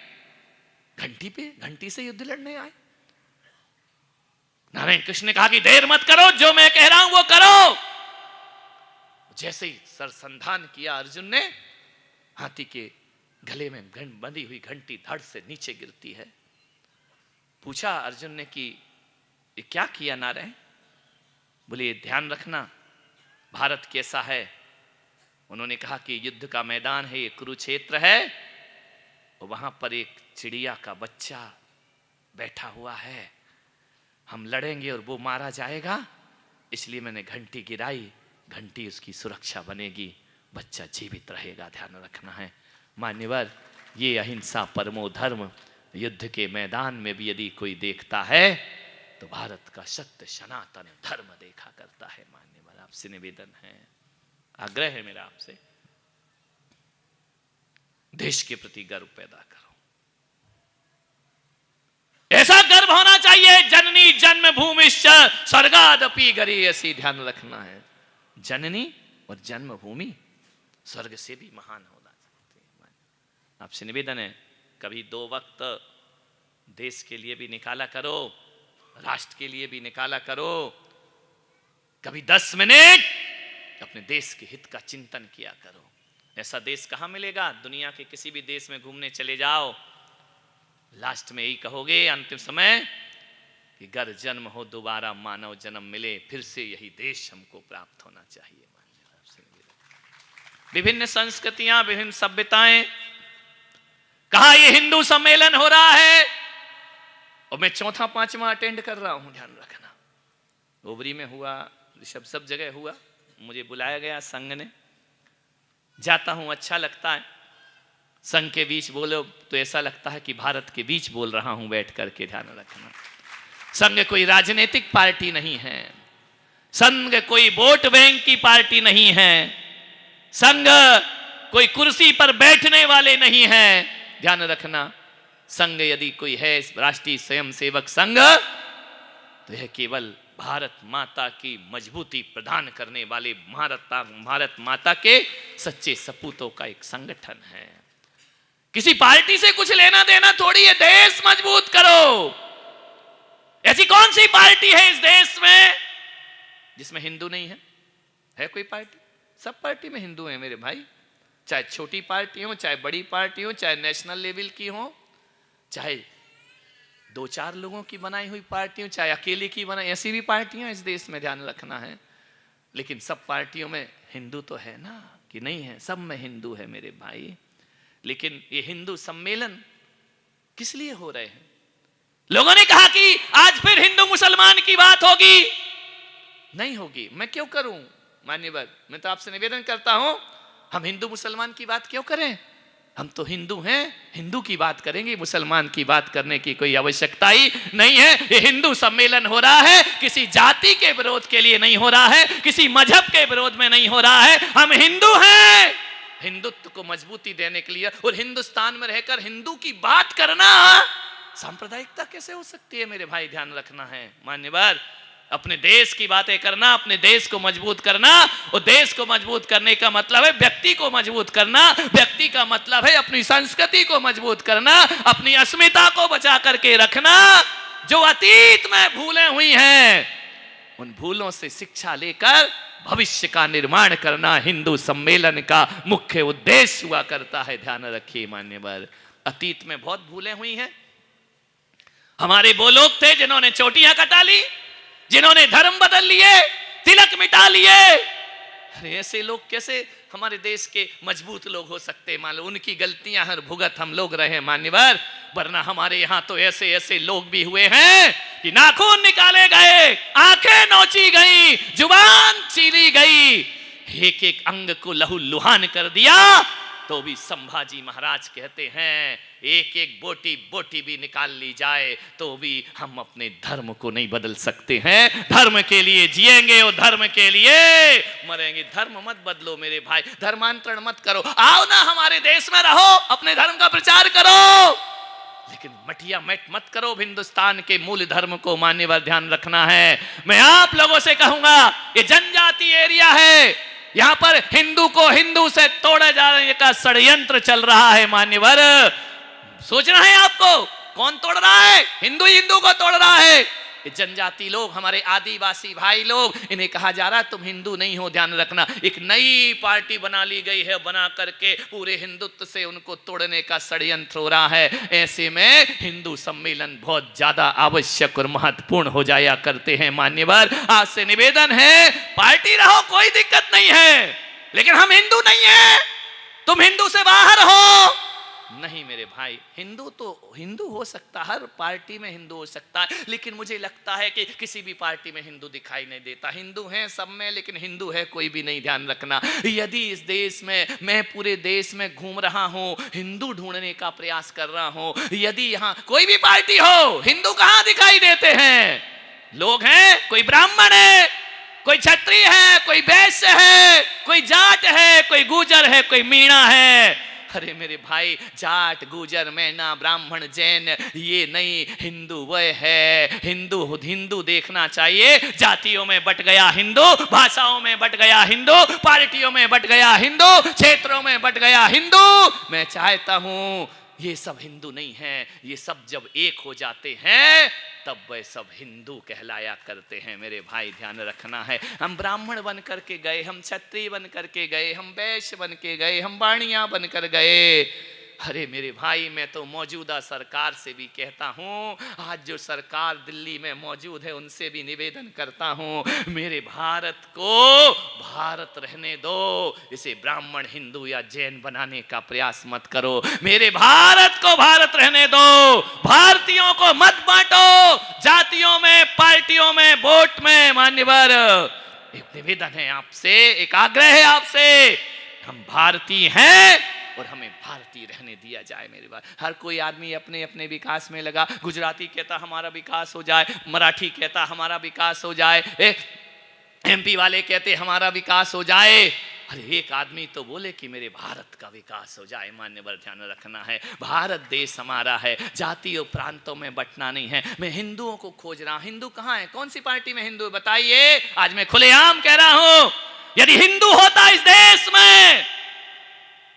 घंटी से युद्ध लड़ने आए? नारायण कृष्ण ने कहा कि देर मत करो, जो मैं कह रहा हूं वो करो। जैसे ही सरसंधान किया अर्जुन ने, हाथी के गले में बंधी हुई घंटी धड़ से नीचे गिरती है। पूछा अर्जुन ने कि ये क्या किया नारायण? बोले ये ध्यान रखना भारत कैसा है। उन्होंने कहा कि युद्ध का मैदान है, ये कुरुक्षेत्र है, और वहां पर एक चिड़िया का बच्चा बैठा हुआ है। हम लड़ेंगे और वो मारा जाएगा, इसलिए मैंने घंटी गिराई, घंटी उसकी सुरक्षा बनेगी, बच्चा जीवित रहेगा। ध्यान रखना है मान्यवर, ये अहिंसा परमो धर्म युद्ध के मैदान में भी यदि कोई देखता है तो भारत का सत्य सनातन धर्म देखा करता है। मान्यवर आपसे निवेदन है, आग्रह है मेरा आपसे, देश के प्रति गर्व पैदा करो। ऐसा गर्व होना चाहिए, जननी जन्मभूमिश्च स्वर्गादपि गरीयसी। ध्यान रखना है, जननी और जन्मभूमि स्वर्ग से भी महान होना चाहिए। आपसे निवेदन है, कभी 2 वक्त देश के लिए भी निकाला करो, राष्ट्र के लिए भी निकाला करो। कभी 10 मिनट अपने देश के हित का चिंतन किया करो। ऐसा देश कहां मिलेगा? दुनिया के किसी भी देश में घूमने चले जाओ, लास्ट में यही कहोगे अंतिम समय कि गर जन्म हो दोबारा मानव जन्म मिले, फिर से यही देश हमको प्राप्त होना चाहिए। विभिन्न संस्कृतियां, विभिन्न सभ्यताएं, कहा ये हिंदू सम्मेलन हो रहा है और मैं 4था 5वां अटेंड कर रहा हूं। ध्यान रखना, ओबरी में हुआ, सब जगह हुआ, मुझे बुलाया गया संघ ने, जाता हूं अच्छा लगता है। संघ के बीच बोलो तो ऐसा लगता है कि भारत के बीच बोल रहा हूं बैठ करके। ध्यान रखना, संघ कोई राजनीतिक पार्टी नहीं है, संघ कोई वोट बैंक की पार्टी नहीं है, संघ कोई कुर्सी पर बैठने वाले नहीं है। ध्यान रखना, संघ यदि कोई है राष्ट्रीय स्वयंसेवक संघ, तो यह केवल भारत माता की मजबूती प्रदान करने वाले भारत माता के सच्चे सपूतों का एक संगठन है। किसी पार्टी से कुछ लेना देना थोड़ी है, देश मजबूत करो। ऐसी कौन सी पार्टी है इस देश में जिसमें हिंदू नहीं है? है कोई पार्टी? सब पार्टी में हिंदू हैं मेरे भाई, चाहे छोटी पार्टी हो, चाहे बड़ी पार्टी हो, चाहे नेशनल लेवल की हो, चाहे 2-4 लोगों की बनाई हुई पार्टी हो, चाहे अकेले की बनाई, ऐसी भी पार्टियां इस देश में। ध्यान रखना है, लेकिन सब पार्टियों में हिंदू तो है ना, कि नहीं है? सब में हिंदू है मेरे भाई। लेकिन ये हिंदू सम्मेलन किस लिए हो रहे हैं? लोगों ने कहा कि आज फिर हिंदू मुसलमान की बात होगी। नहीं होगी, मैं क्यों करूं मान्यवर? मैं तो आपसे निवेदन करता हूं, हम हिंदू मुसलमान की बात क्यों करें? हम तो हिंदू हैं, हिंदू की बात करेंगे, मुसलमान की बात करने की कोई आवश्यकता ही नहीं है। ये हिंदू सम्मेलन हो रहा है, किसी जाति के विरोध के लिए नहीं हो रहा है, किसी मजहब के विरोध में नहीं हो रहा है। हम हिंदू हैं, हिंदुत्व को मजबूती देने के लिए। और हिंदुस्तान में रहकर हिंदू की बात करना सांप्रदायिकता कैसे हो सकती है मेरे भाई? ध्यान रखना है मान्यवर, अपने देश की बातें करना, अपने देश को मजबूत करना। और देश को मजबूत करने का मतलब है व्यक्ति को मजबूत करना, व्यक्ति का मतलब है अपनी संस्कृति को मजबूत करना, अपनी अस्मिता को बचा करके रखना। जो अतीत में भूलें हुई हैं, उन भूलों से शिक्षा लेकर भविष्य का निर्माण करना हिंदू सम्मेलन का मुख्य उद्देश्य हुआ करता है। ध्यान रखिए मान्यवर, अतीत में बहुत भूलें हुई हैं। हमारे वो लोग थे जिन्होंने चोटियां कटा ली, जिन्होंने धर्म बदल लिए, तिलक मिटा लिए। अरे ऐसे लोग कैसे हमारे देश के मजबूत लोग हो सकते? मान लो उनकी गलतियां हर भुगत हम लोग रहे मान्यवर, वरना हमारे यहाँ तो ऐसे ऐसे लोग भी हुए हैं कि नाखून निकाले गए, आंखें नोची गई, जुबान चीरी गई, एक एक अंग को लहू लुहान कर दिया। तो भी संभाजी महाराज कहते हैं एक एक बोटी बोटी भी निकाल ली जाए तो भी हम अपने धर्म को नहीं बदल सकते हैं। धर्म के लिए जिएंगे और धर्म के लिए मरेंगे। धर्म मत बदलो मेरे भाई, धर्मांतरण मत करो, आओ ना हमारे देश में रहो, अपने धर्म का प्रचार करो, लेकिन मटिया मेट मत करो हिंदुस्तान के मूल धर्म को। मान्यवर ध्यान रखना है, मैं आप लोगों से कहूंगा ये जनजाति एरिया है, यहां पर हिंदू को हिंदू से तोड़े जाने का षड्यंत्र चल रहा है। मान्यवर सोचना है आपको, कौन तोड़ रहा है? हिंदू हिंदू को तोड़ रहा है। ये जनजाति लोग, हमारे आदिवासी भाई लोग, इन्हें कहा जा रहा है तुम हिंदू नहीं हो। ध्यान रखना, एक नई पार्टी बना ली गई है, बना करके पूरे हिंदुत्व से उनको तोड़ने का षड्यंत्र हो रहा है। ऐसे में हिंदू सम्मेलन बहुत ज्यादा आवश्यक और महत्वपूर्ण हो जाया करते हैं। मान्यवर आज से निवेदन है, पार्टी रहो कोई दिक्कत नहीं है, लेकिन हम हिंदू नहीं है, तुम हिंदू से बाहर हो। नहीं मेरे भाई, हिंदू तो हिंदू हो सकता, हर पार्टी में हिंदू हो सकता है, लेकिन मुझे लगता है कि किसी भी पार्टी में हिंदू दिखाई नहीं देता। हिंदू हैं सब में, लेकिन हिंदू है कोई भी नहीं। ध्यान रखना, यदि इस देश में, मैं पूरे देश में घूम रहा हूं, हिंदू ढूंढने का प्रयास कर रहा हूं, यदि यहां कोई भी पार्टी हो, हिंदू कहां दिखाई देते हैं? लोग हैं, कोई ब्राह्मण है, कोई क्षत्रिय है, कोई वैश्य है, कोई जाट है, कोई गुर्जर है, कोई मीणा है। अरे मेरे भाई, जाट गुर्जर मैना ब्राह्मण जैन ये नहीं, हिंदू वह है। हिंदू हिंदू देखना चाहिए। जातियों में बट गया हिंदू, भाषाओं में बट गया हिंदू, पार्टियों में बट गया हिंदू, क्षेत्रों में बट गया हिंदू। मैं चाहता हूं ये सब हिंदू नहीं है, ये सब जब एक हो जाते हैं तब वे सब हिंदू कहलाया करते हैं। मेरे भाई ध्यान रखना है, हम ब्राह्मण बन करके गए, हम क्षत्रिय बन करके गए, हम वैश्य बन के गए, हम वाणिया बन कर गए। अरे मेरे भाई, मैं तो मौजूदा सरकार से भी कहता हूं, आज जो सरकार दिल्ली में मौजूद है उनसे भी निवेदन करता हूं, मेरे भारत को भारत रहने दो, इसे ब्राह्मण हिंदू या जैन बनाने का प्रयास मत करो। मेरे भारत को भारत रहने दो, भारतीयों को मत बांटो जातियों में, पार्टियों में, वोट में। मान्यवर एक निवेदन है आपसे, एक आग्रह है आपसे, हम भारतीय हैं और हमें भारतीय रहने दिया जाए। मेरी बात, हर कोई आदमी अपने अपने विकास में लगा। गुजराती कहता हमारा विकास हो जाए, मराठी कहता हमारा विकास हो जाए, एमपी वाले कहते हमारा विकास हो जाए। अरे एक आदमी तो बोले कि मेरे भारत का विकास हो जाए। मान्यवर ध्यान रखना है, भारत देश हमारा है, जाति और प्रांतों में बंटना नहीं है। मैं हिंदुओं को खोज रहा हूं, हिंदू कहां है? कौन सी पार्टी में हिंदू बताइए? आज मैं खुलेआम कह रहा हूं, यदि हिंदू होता इस देश में,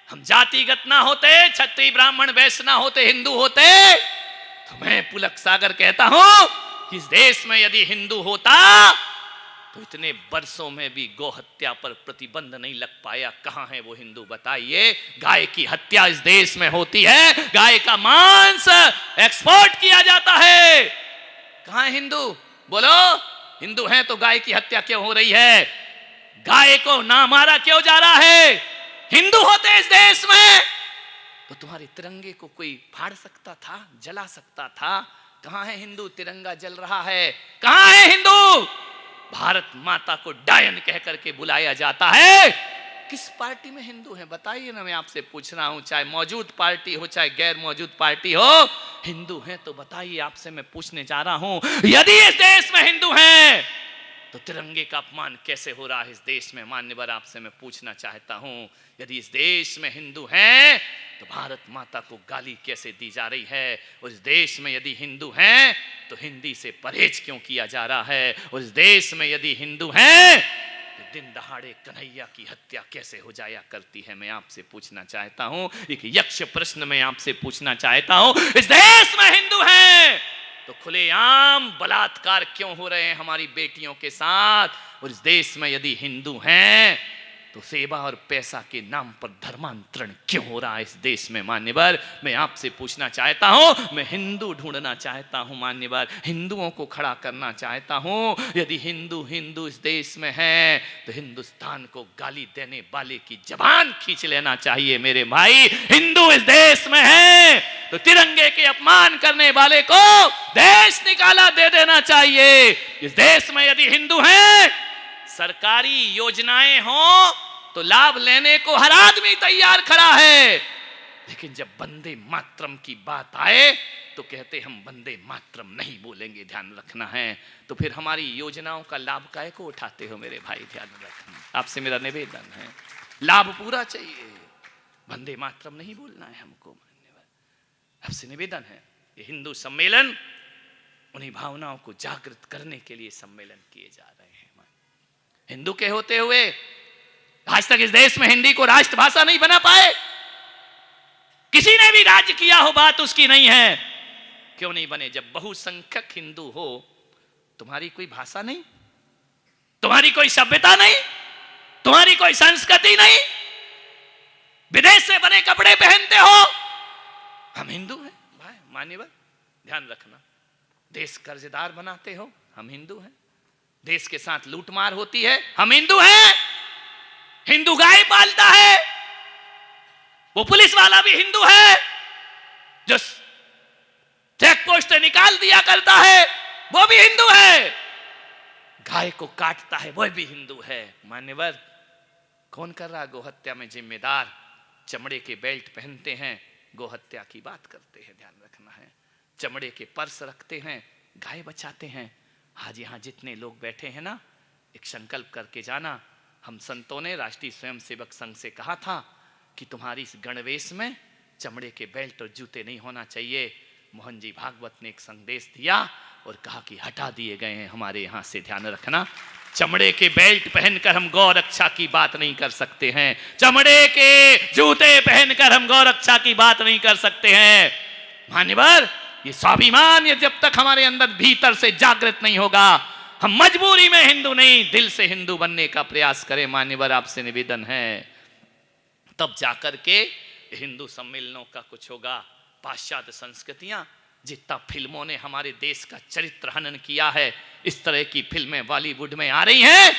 हम जातिगत ना होते, क्षत्रिय ब्राह्मण वैश्य ना होते, हिंदू होते, तो मैं पुलक सागर कहता हूं कि इस देश में यदि हिंदू होता तो इतने वर्षों में भी गौ हत्या पर प्रतिबंध नहीं लग पाया। कहां है वो हिंदू बताइए? गाय की हत्या इस देश में होती है, गाय का मांस एक्सपोर्ट किया जाता है। कहां है हिंदू? बोलो, हिंदू हैं तो गाय की हत्या क्यों हो रही है? गाय को ना मारा क्यों जा रहा है? हिंदू होते इस देश में तो तुम्हारे तिरंगे को कोई फाड़ सकता था, जला सकता था। कहां है हिंदू? तिरंगा जल रहा है। कहां है हिंदू? भारत माता को डायन कह करके बुलाया जाता है। किस पार्टी में हिंदू है बताइए ना, मैं आपसे पूछ रहा हूं, चाहे मौजूद पार्टी हो चाहे गैर मौजूद पार्टी हो, हिंदू है तो बताइए। आपसे मैं पूछने जा रहा हूं, यदि इस देश में हिंदू हैं तो तिरंगे का अपमान कैसे हो रहा है इस देश में? मान्यवर आपसे मैं पूछना चाहता हूं, यदि इस देश में हिंदू हैं तो भारत माता को गाली कैसे दी जा रही है? उस देश में यदि हिंदू हैं तो हिंदी से परहेज क्यों किया जा रहा है? उस देश में यदि हिंदू हैं तो दिन दहाड़े कन्हैया की हत्या कैसे हो जाया करती है? मैं आपसे पूछना चाहता हूं, एक यक्ष प्रश्न मैं आपसे पूछना चाहता हूं। इस देश में हिंदू हैं तो खुलेआम बलात्कार क्यों हो रहे हैं हमारी बेटियों के साथ। और इस देश में यदि हिंदू हैं तो सेवा और पैसा के नाम पर धर्मांतरण क्यों हो रहा है इस देश में। मान्यवर, मैं आपसे पूछना चाहता हूं, मैं हिंदू ढूंढना चाहता हूं मान्यवर, हिंदुओं को खड़ा करना चाहता हूं। यदि हिंदू इस देश में है तो हिंदुस्तान को गाली देने वाले की जबान खींच लेना चाहिए मेरे भाई। हिंदू इस देश में है तो तिरंगे के अपमान करने वाले को देश निकाला दे देना चाहिए। इस देश में यदि हिंदू हैं, सरकारी योजनाएं हो तो लाभ लेने को हर आदमी तैयार खड़ा है, लेकिन जब वंदे मातरम की बात आए तो कहते हम वंदे मातरम नहीं बोलेंगे, ध्यान रखना है। तो फिर हमारी योजनाओं का लाभ काहे को उठाते हो मेरे भाई, ध्यान रखना। आपसे मेरा निवेदन है, लाभ पूरा चाहिए, वंदे मातरम नहीं बोलना है हमको। आपसे निवेदन है, ये हिंदू सम्मेलन उन्हीं भावनाओं को जागृत करने के लिए सम्मेलन किए जा रहे हैं। हिंदू के होते हुए आज तक इस देश में हिंदी को राष्ट्रभाषा नहीं बना पाए। किसी ने भी राज्य किया हो, बात उसकी नहीं है। क्यों नहीं बने? जब बहुसंख्यक हिंदू हो, तुम्हारी कोई भाषा नहीं, तुम्हारी कोई सभ्यता नहीं, तुम्हारी कोई संस्कृति नहीं, विदेश से बने कपड़े पहनते हो। हम हिंदू हैं भाई, मान्यवर ध्यान रखना। देश कर्जदार बनाते हो, हम हिंदू हैं। देश के साथ लूटमार होती है, हम हिंदू हैं। हिंदू गाय पालता है, वो पुलिस वाला भी हिंदू है। जो चेक पोस्ट से निकाल दिया करता है वो भी हिंदू है। गाय को काटता है वो भी हिंदू है। मान्यवर, कौन कर रहा गोहत्या में जिम्मेदार? चमड़े के बेल्ट पहनते हैं, गोहत्या की बात करते हैं, ध्यान रखना है। चमड़े के पर्स रखते हैं, गाय बचाते हैं। आज यहाँ जितने लोग बैठे हैं ना, एक संकल्प करके जाना। हम संतों ने राष्ट्रीय स्वयंसेवक संघ से कहा था कि तुम्हारी इस गणवेश में चमड़े के बेल्ट और जूते नहीं होना चाहिए। मोहन जी भागवत ने एक संदेश दिया और कहा कि हटा दिए गए हैं हमारे यहाँ से, ध्यान रखना। चमड़े के बेल्ट पहनकर हम गौ रक्षा की बात नहीं कर सकते हैं, चमड़े के जूते पहनकर हम गौ रक्षा की बात नहीं कर सकते हैं। मान्यवर, ये स्वाभिमान ये जब तक हमारे अंदर भीतर से जागृत नहीं होगा, हम मजबूरी में हिंदू नहीं, दिल से हिंदू बनने का प्रयास करें। मान्यवर, आपसे निवेदन है, तब जाकर के हिंदू सम्मेलनों का कुछ होगा। पाश्चात्य संस्कृतियां, जितना फिल्मों ने हमारे देश का चरित्र हनन किया है, इस तरह की फिल्में बॉलीवुड में आ रही हैं,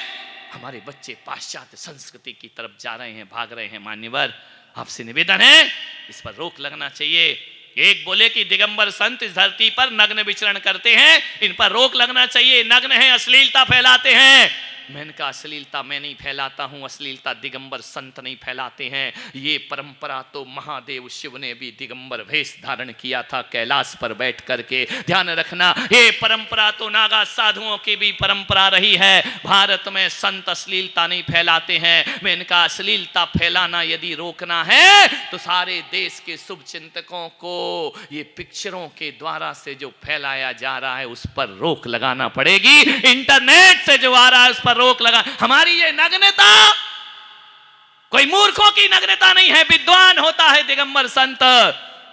हमारे बच्चे पाश्चात्य संस्कृति की तरफ जा रहे हैं, भाग रहे हैं। मान्यवर, आपसे निवेदन है, इस पर रोक लगना चाहिए। एक बोले कि दिगंबर संत इस धरती पर नग्न विचरण करते हैं, इन पर रोक लगना चाहिए। नग्न है, अश्लीलता फैलाते हैं। मैंने कहा अश्लीलता मैं नहीं फैलाता हूं, अश्लीलता दिगंबर संत नहीं फैलाते हैं। ये परंपरा तो महादेव शिव ने भी दिगंबर वेश धारण किया था कैलाश पर बैठ करके, ध्यान रखना। ये परंपरा तो नागा साधुओं की भी परंपरा रही है। भारत में संत अश्लीलता नहीं फैलाते हैं। मैंने कहा अश्लीलता फैलाना यदि रोकना है तो सारे देश के शुभ चिंतकों को ये पिक्चरों के द्वारा से जो फैलाया जा रहा है उस पर रोक लगाना पड़ेगी। इंटरनेट से जो आ रहा है उस पर रोक लगा। हमारी ये नग्नता कोई मूर्खों की नग्नता नहीं है। विद्वान होता है दिगंबर संत,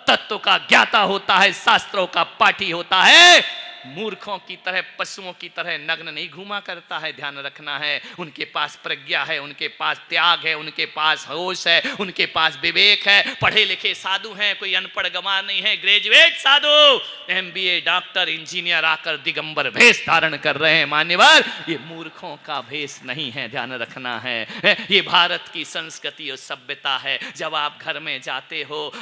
तत्व का ज्ञाता होता है, शास्त्रों का पाठी होता है। मूर्खों की तरह, पशुओं की तरह नग्न नहीं घूमा करता है, ध्यान रखना है। उनके पास प्रज्ञा है, उनके पास त्याग है, उनके पास होश है, उनके पास विवेक है। पढ़े लिखे साधु हैं, कोई अनपढ़ गंवार नहीं है। ग्रेजुएट साधु, MBA, डॉक्टर, इंजीनियर आकर दिगंबर भेष धारण कर रहे हैं। मान्यवर, ये मूर्खों का भेष नहीं है, ध्यान रखना है। ये भारत की संस्कृति और सभ्यता है। जब आप घर में जाते हो,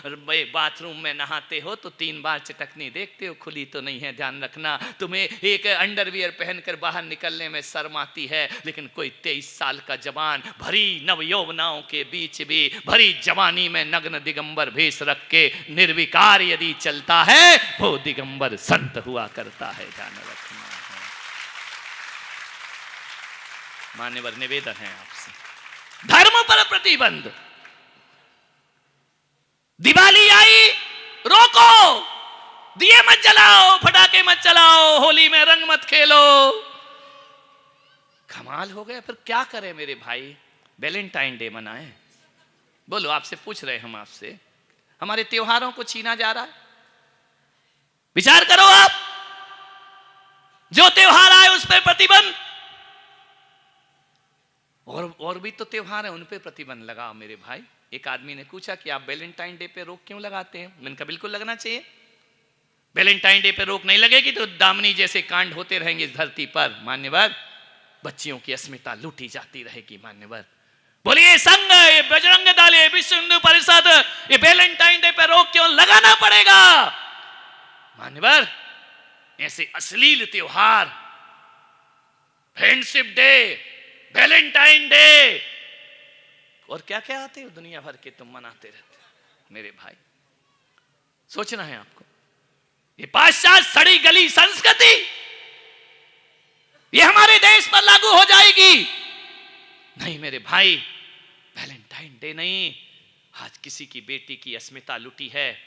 बाथरूम में नहाते हो तो 3 बार चटकनी देखते हो, खुली तो नहीं है, ध्यान रखना। तुम्हें एक अंडरवियर पहनकर बाहर निकलने में शर्म आती है, लेकिन कोई 23 साल का जवान भरी नवयौवनाओं के बीच भी भरी जवानी में नग्न दिगंबर भेष रख के निर्विकार यदि चलता है, वो दिगंबर संत हुआ करता है, ध्यान रखना है। मान्यवर, निवेदन है आपसे, धर्म पर प्रतिबंध। दिवाली आई, रोको, दिए मत जलाओ, पटाखे मत चलाओ, होली में रंग मत खेलो। कमाल हो गया। फिर क्या करें मेरे भाई? वैलेंटाइन डे मनाएं? बोलो, आपसे पूछ रहे हम आपसे। हमारे त्योहारों को छीना जा रहा है। विचार करो आप। जो त्योहार आए उस पर प्रतिबंध, और भी तो त्योहार है उन पे प्रतिबंध लगाओ मेरे भाई। एक आदमी ने पूछा कि आप वैलेंटाइन डे पे रोक क्यों लगाते हैं? मैंने कहा बिल्कुल लगना चाहिए। वैलेंटाइन डे पे रोक नहीं लगेगी तो दामनी जैसे कांड होते रहेंगे इस धरती पर मान्यवर, बच्चियों की अस्मिता लूटी जाती रहेगी मान्यवर। बोलिए संघ, ये बजरंग दल, ये विश्व हिंदू परिषद, ये वैलेंटाइन डे पे रोक क्यों लगाना पड़ेगा मान्यवर? ऐसे अश्लील त्योहार, फ्रेंडशिप डे, वैलेंटाइन डे और क्या क्या आते हैं दुनिया भर के, तुम मनाते रहते मेरे भाई। सोचना है आपको, ये पाश्चात्य सड़ी गली संस्कृति ये हमारे देश पर लागू हो जाएगी? नहीं मेरे भाई, वैलेंटाइन डे नहीं। आज किसी की बेटी की अस्मिता लूटी है,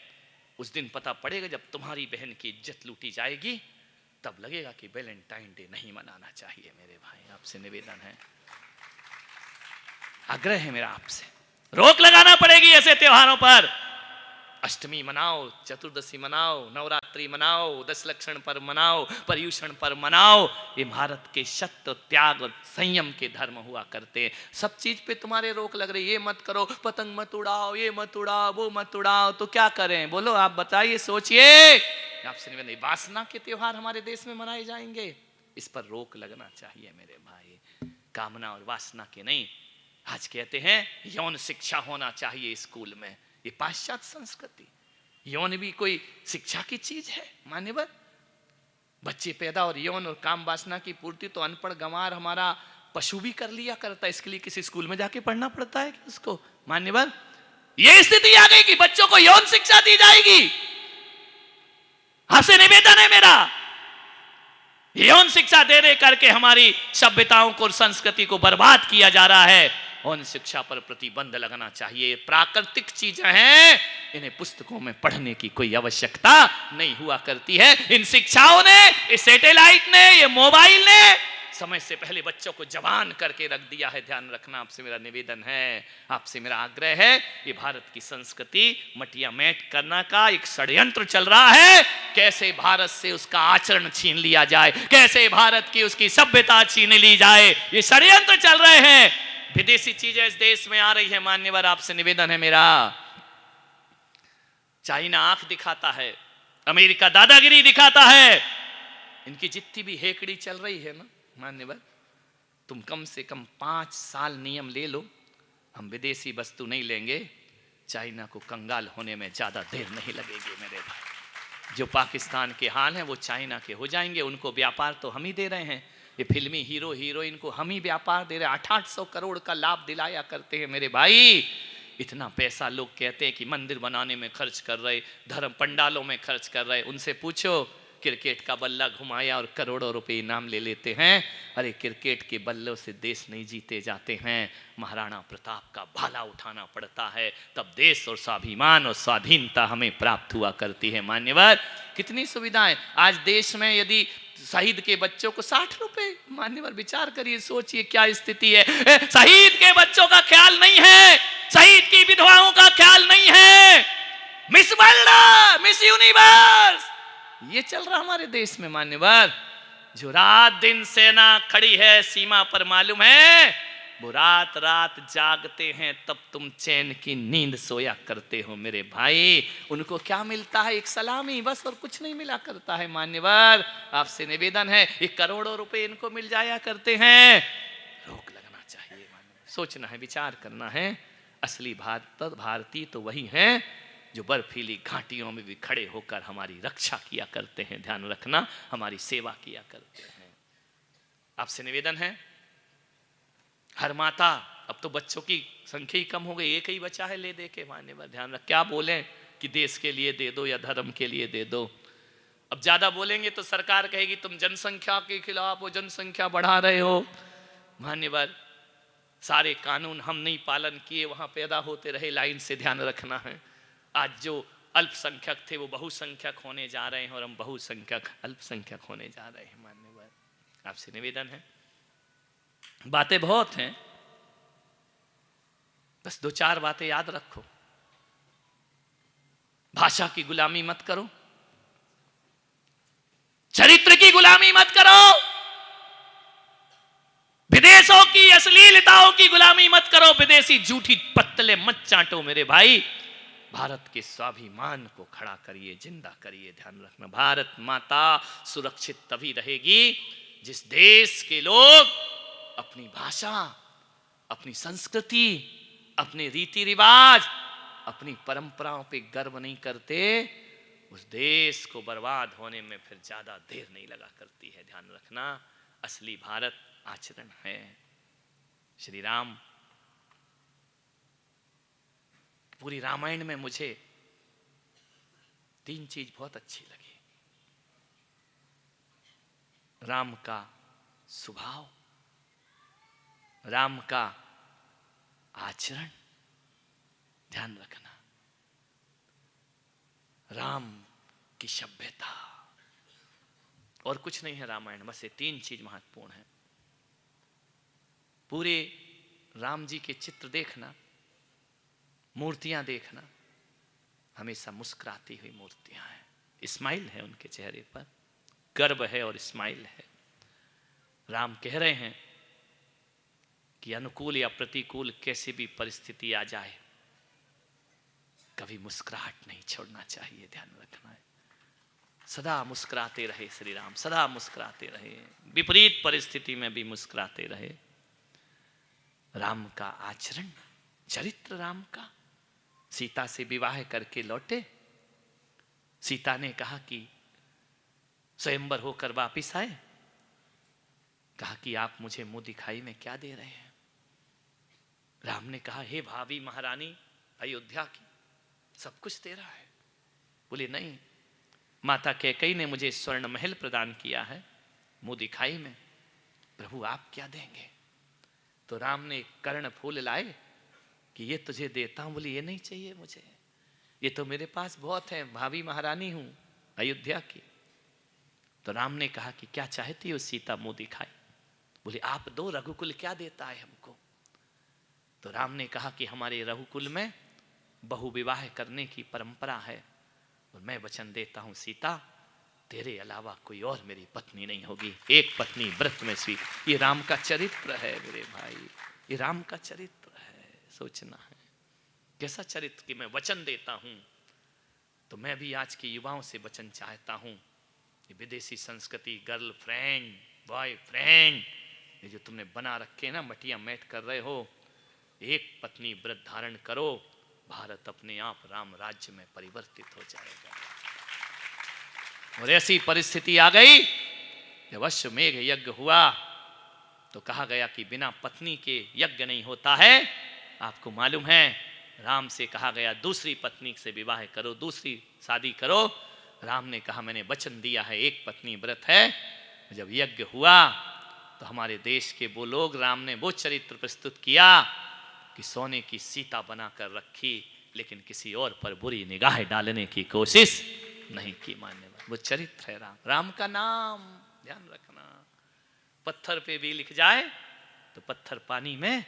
उस दिन पता पड़ेगा जब तुम्हारी बहन की इज्जत लूटी जाएगी, तब लगेगा कि वैलेंटाइन डे नहीं मनाना चाहिए मेरे भाई। आपसे निवेदन है, आग्रह है मेरा आपसे, रोक लगाना पड़ेगी ऐसे त्योहारों पर। अष्टमी मनाओ, चतुर्दशी मनाओ, नवरात्रि मनाओ, 10 लक्षण पर मनाओ, पर्युषण पर मनाओ, ये भारत के सत्य, त्याग और संयम के धर्म हुआ करते। सब चीज पे तुम्हारे रोक लग रही, ये मत करो, पतंग मत उड़ाओ, ये मत उड़ाओ, वो मत उड़ाओ, तो क्या करें? बोलो आप बताइए, सोचिए। आपसे निवेदन, वासना के त्योहार हमारे देश में मनाए जाएंगे, इस पर रोक लगना चाहिए मेरे भाई, कामना और वासना के नहीं। आज कहते हैं यौन शिक्षा होना चाहिए स्कूल में, ये पाश्चात्य संस्कृति। यौन भी कोई शिक्षा की चीज है मान्यवर? बच्चे पैदा और यौन और काम वासना की पूर्ति तो अनपढ़ गंवार हमारा पशु भी कर लिया करता है, इसके लिए किसी स्कूल में जाके पढ़ना पड़ता है कि उसको मान्यवर? ये स्थिति आ गई कि बच्चों को यौन शिक्षा दी जाएगी। आपसे निवेदन है मेरा, यौन शिक्षा दे दे करके हमारी सभ्यताओं को और संस्कृति को बर्बाद किया जा रहा है। यौन शिक्षा पर प्रतिबंध लगना चाहिए। प्राकृतिक चीजें हैं, इन्हें पुस्तकों में पढ़ने की कोई आवश्यकता नहीं हुआ करती है। इन शिक्षाओं ने, इस सैटेलाइट ने, ये मोबाइल ने समय से पहले बच्चों को जवान करके रख दिया है। ध्यान रखना, आपसे मेरा निवेदन है, आपसे मेरा आग्रह है। ये भारत की संस्कृति मटिया मेट करना का एक षड्यंत्र चल रहा है। कैसे भारत से उसका आचरण छीन लिया जाए, कैसे भारत की उसकी सभ्यता छीन ली जाए, ये षड्यंत्र चल रहे हैं। विदेशी चीजें इस देश में आ रही है मान्यवर, आपसे निवेदन है मेरा। चाइना आंख दिखाता है, अमेरिका दादागिरी दिखाता है, इनकी जितनी भी हेकड़ी चल रही है ना मान्यवर, तुम कम से कम 5 साल नियम ले लो, हम विदेशी वस्तु नहीं लेंगे, चाइना को कंगाल होने में ज्यादा देर नहीं लगेगी मेरे भाई। जो पाकिस्तान के हाल हैं वो चाइना के हो जाएंगे। उनको व्यापार तो हम ही दे रहे हैं, ये फिल्मी हीरो हीरोइन को हम ही व्यापार दे रहे हैं। 800 करोड़ का लाभ दिलाया करते हैं मेरे भाई। इतना पैसा लोग कहते हैं कि मंदिर बनाने में खर्च कर रहे, धर्म पंडालों में खर्च कर रहे। उनसे पूछो, क्रिकेट का बल्ला घुमाया और करोड़ों रुपए इनाम ले लेते हैं। अरे क्रिकेट के बल्लों से देश नहीं जीते जाते हैं, महाराणा प्रताप का भाला उठाना पड़ता है, तब देश और स्वाभिमान और स्वाधीनता हमें प्राप्त हुआ करती है मान्यवर। कितनी सुविधाएं आज देश में, यदि शहीद के बच्चों को 60 रुपए, मान्यवर विचार करिए, सोचिए क्या स्थिति है। शहीद के बच्चों का ख्याल नहीं है, शहीद की विधवाओं का ख्याल नहीं है। मिस वर्ल्ड, मिस यूनिवर्स, ये चल रहा हमारे देश में मान्यवर। जो रात दिन सेना खड़ी है सीमा पर, मालूम है वो रात रात जागते हैं, तब तुम चैन की नींद सोया करते हो मेरे भाई। उनको क्या मिलता है? एक सलामी बस, और कुछ नहीं मिला करता है मान्यवर। आपसे निवेदन है, ये करोड़ों रुपए इनको मिल जाया करते हैं। रोक लगना चाहिए मान्यवर, सोचना है, विचार करना है। असली भारतीय तो वही हैं जो बर्फीली घाटियों में भी खड़े होकर हमारी रक्षा किया करते हैं। ध्यान रखना, हमारी सेवा किया करते हैं। आपसे निवेदन है, हर माता, अब तो बच्चों की संख्या ही कम हो गई, एक ही बच्चा है ले दे के मान्यवर। ध्यान रख, क्या बोलें कि देश के लिए दे दो या धर्म के लिए दे दो। अब ज्यादा बोलेंगे तो सरकार कहेगी तुम जनसंख्या के खिलाफ हो, जनसंख्या बढ़ा रहे हो मान्यवर। सारे कानून हम नहीं पालन किए, वहां पैदा होते रहे, लाइन से ध्यान रखना है। आज जो अल्पसंख्यक थे वो बहुसंख्यक होने जा रहे हैं, और हम बहुसंख्यक अल्पसंख्यक होने जा रहे हैं मान्यवर। आपसे निवेदन है, बातें बहुत हैं, बस 2-4 बातें याद रखो। भाषा की गुलामी मत करो, चरित्र की गुलामी मत करो, विदेशों की अश्लीलताओं की गुलामी मत करो, विदेशी झूठी पत्तले मत चाटो मेरे भाई। भारत के स्वाभिमान को खड़ा करिए, जिंदा करिए। ध्यान रखना, भारत माता सुरक्षित तभी रहेगी जिस देश के लोग अपनी भाषा, अपनी संस्कृति, अपने रीति रिवाज, अपनी परंपराओं पे गर्व नहीं करते, उस देश को बर्बाद होने में फिर ज्यादा देर नहीं लगा करती है। ध्यान रखना, असली भारत आचरण है। श्री राम, पूरी रामायण में मुझे 3 चीज बहुत अच्छी लगी। राम का स्वभाव, राम का आचरण, ध्यान रखना, राम की सभ्यता, और कुछ नहीं है रामायण, बस ये 3 चीज महत्वपूर्ण है। पूरे राम जी के चित्र देखना, मूर्तियां देखना, हमेशा मुस्कुराती हुई मूर्तियां हैं, स्माइल है उनके चेहरे पर, गर्व है और स्माइल है। राम कह रहे हैं कि अनुकूल या प्रतिकूल कैसी भी परिस्थिति आ जाए, कभी मुस्कुराहट नहीं छोड़ना चाहिए। ध्यान रखना है, सदा मुस्कुराते रहे श्री राम, सदा मुस्कुराते रहे, विपरीत परिस्थिति में भी मुस्कुराते रहे। राम का आचरण, चरित्र राम का, सीता से विवाह करके लौटे, सीता ने कहा कि स्वयंवर होकर वापिस आए, कहा कि आप मुझे मुंह दिखाई में क्या दे रहे हैं। राम ने कहा, हे भाभी महारानी अयोध्या की, सब कुछ तेरा है। बोले नहीं, माता कैकेयी ने मुझे स्वर्ण महल प्रदान किया है, मुंह दिखाई में प्रभु आप क्या देंगे। तो राम ने कर्ण फूल लाए कि ये तुझे देता हूं। बोले ये नहीं चाहिए मुझे, ये तो मेरे पास बहुत है, भाभी महारानी हूं अयोध्या की। तो राम ने कहा कि क्या चाहती हो सीता, मुंह दिखाई। बोले आप दो, रघुकुल क्या देता है हमको। तो राम ने कहा कि हमारे रघुकुल में बहु विवाह करने की परंपरा है, और मैं वचन देता हूं सीता, तेरे अलावा कोई और मेरी पत्नी नहीं होगी, एक पत्नी व्रत में स्वीकार। ये राम का चरित्र है मेरे भाई, ये राम का चरित्र है। सोचना है कैसा चरित्र कि मैं वचन देता हूं। तो मैं भी आज के युवाओं से वचन चाहता हूं, ये विदेशी संस्कृति, गर्लफ्रेंड, बॉयफ्रेंड, ये जो तुमने बना रखे ना, मटिया मैट कर रहे हो, एक पत्नी व्रत धारण करो, भारत अपने आप राम राज्य में परिवर्तित हो जाएगा। और ऐसी परिस्थिति आ गई जब अश्वमेघ यज्ञ हुआ तो कहा गया कि बिना पत्नी के यज्ञ नहीं होता है। आपको मालूम है, राम से कहा गया दूसरी पत्नी से विवाह करो, दूसरी शादी करो। राम ने कहा मैंने वचन दिया है, एक पत्नी व्रत है। जब यज्ञ हुआ तो हमारे देश के वो लोग, राम ने वो चरित्र प्रस्तुत किया कि सोने की सीता बनाकर रखी, लेकिन किसी और पर बुरी निगाह डालने की कोशिश नहीं की। मानने वाला वो चरित्र है राम। राम का नाम ध्यान रखना, पत्थर पे भी लिख जाए तो पत्थर पानी में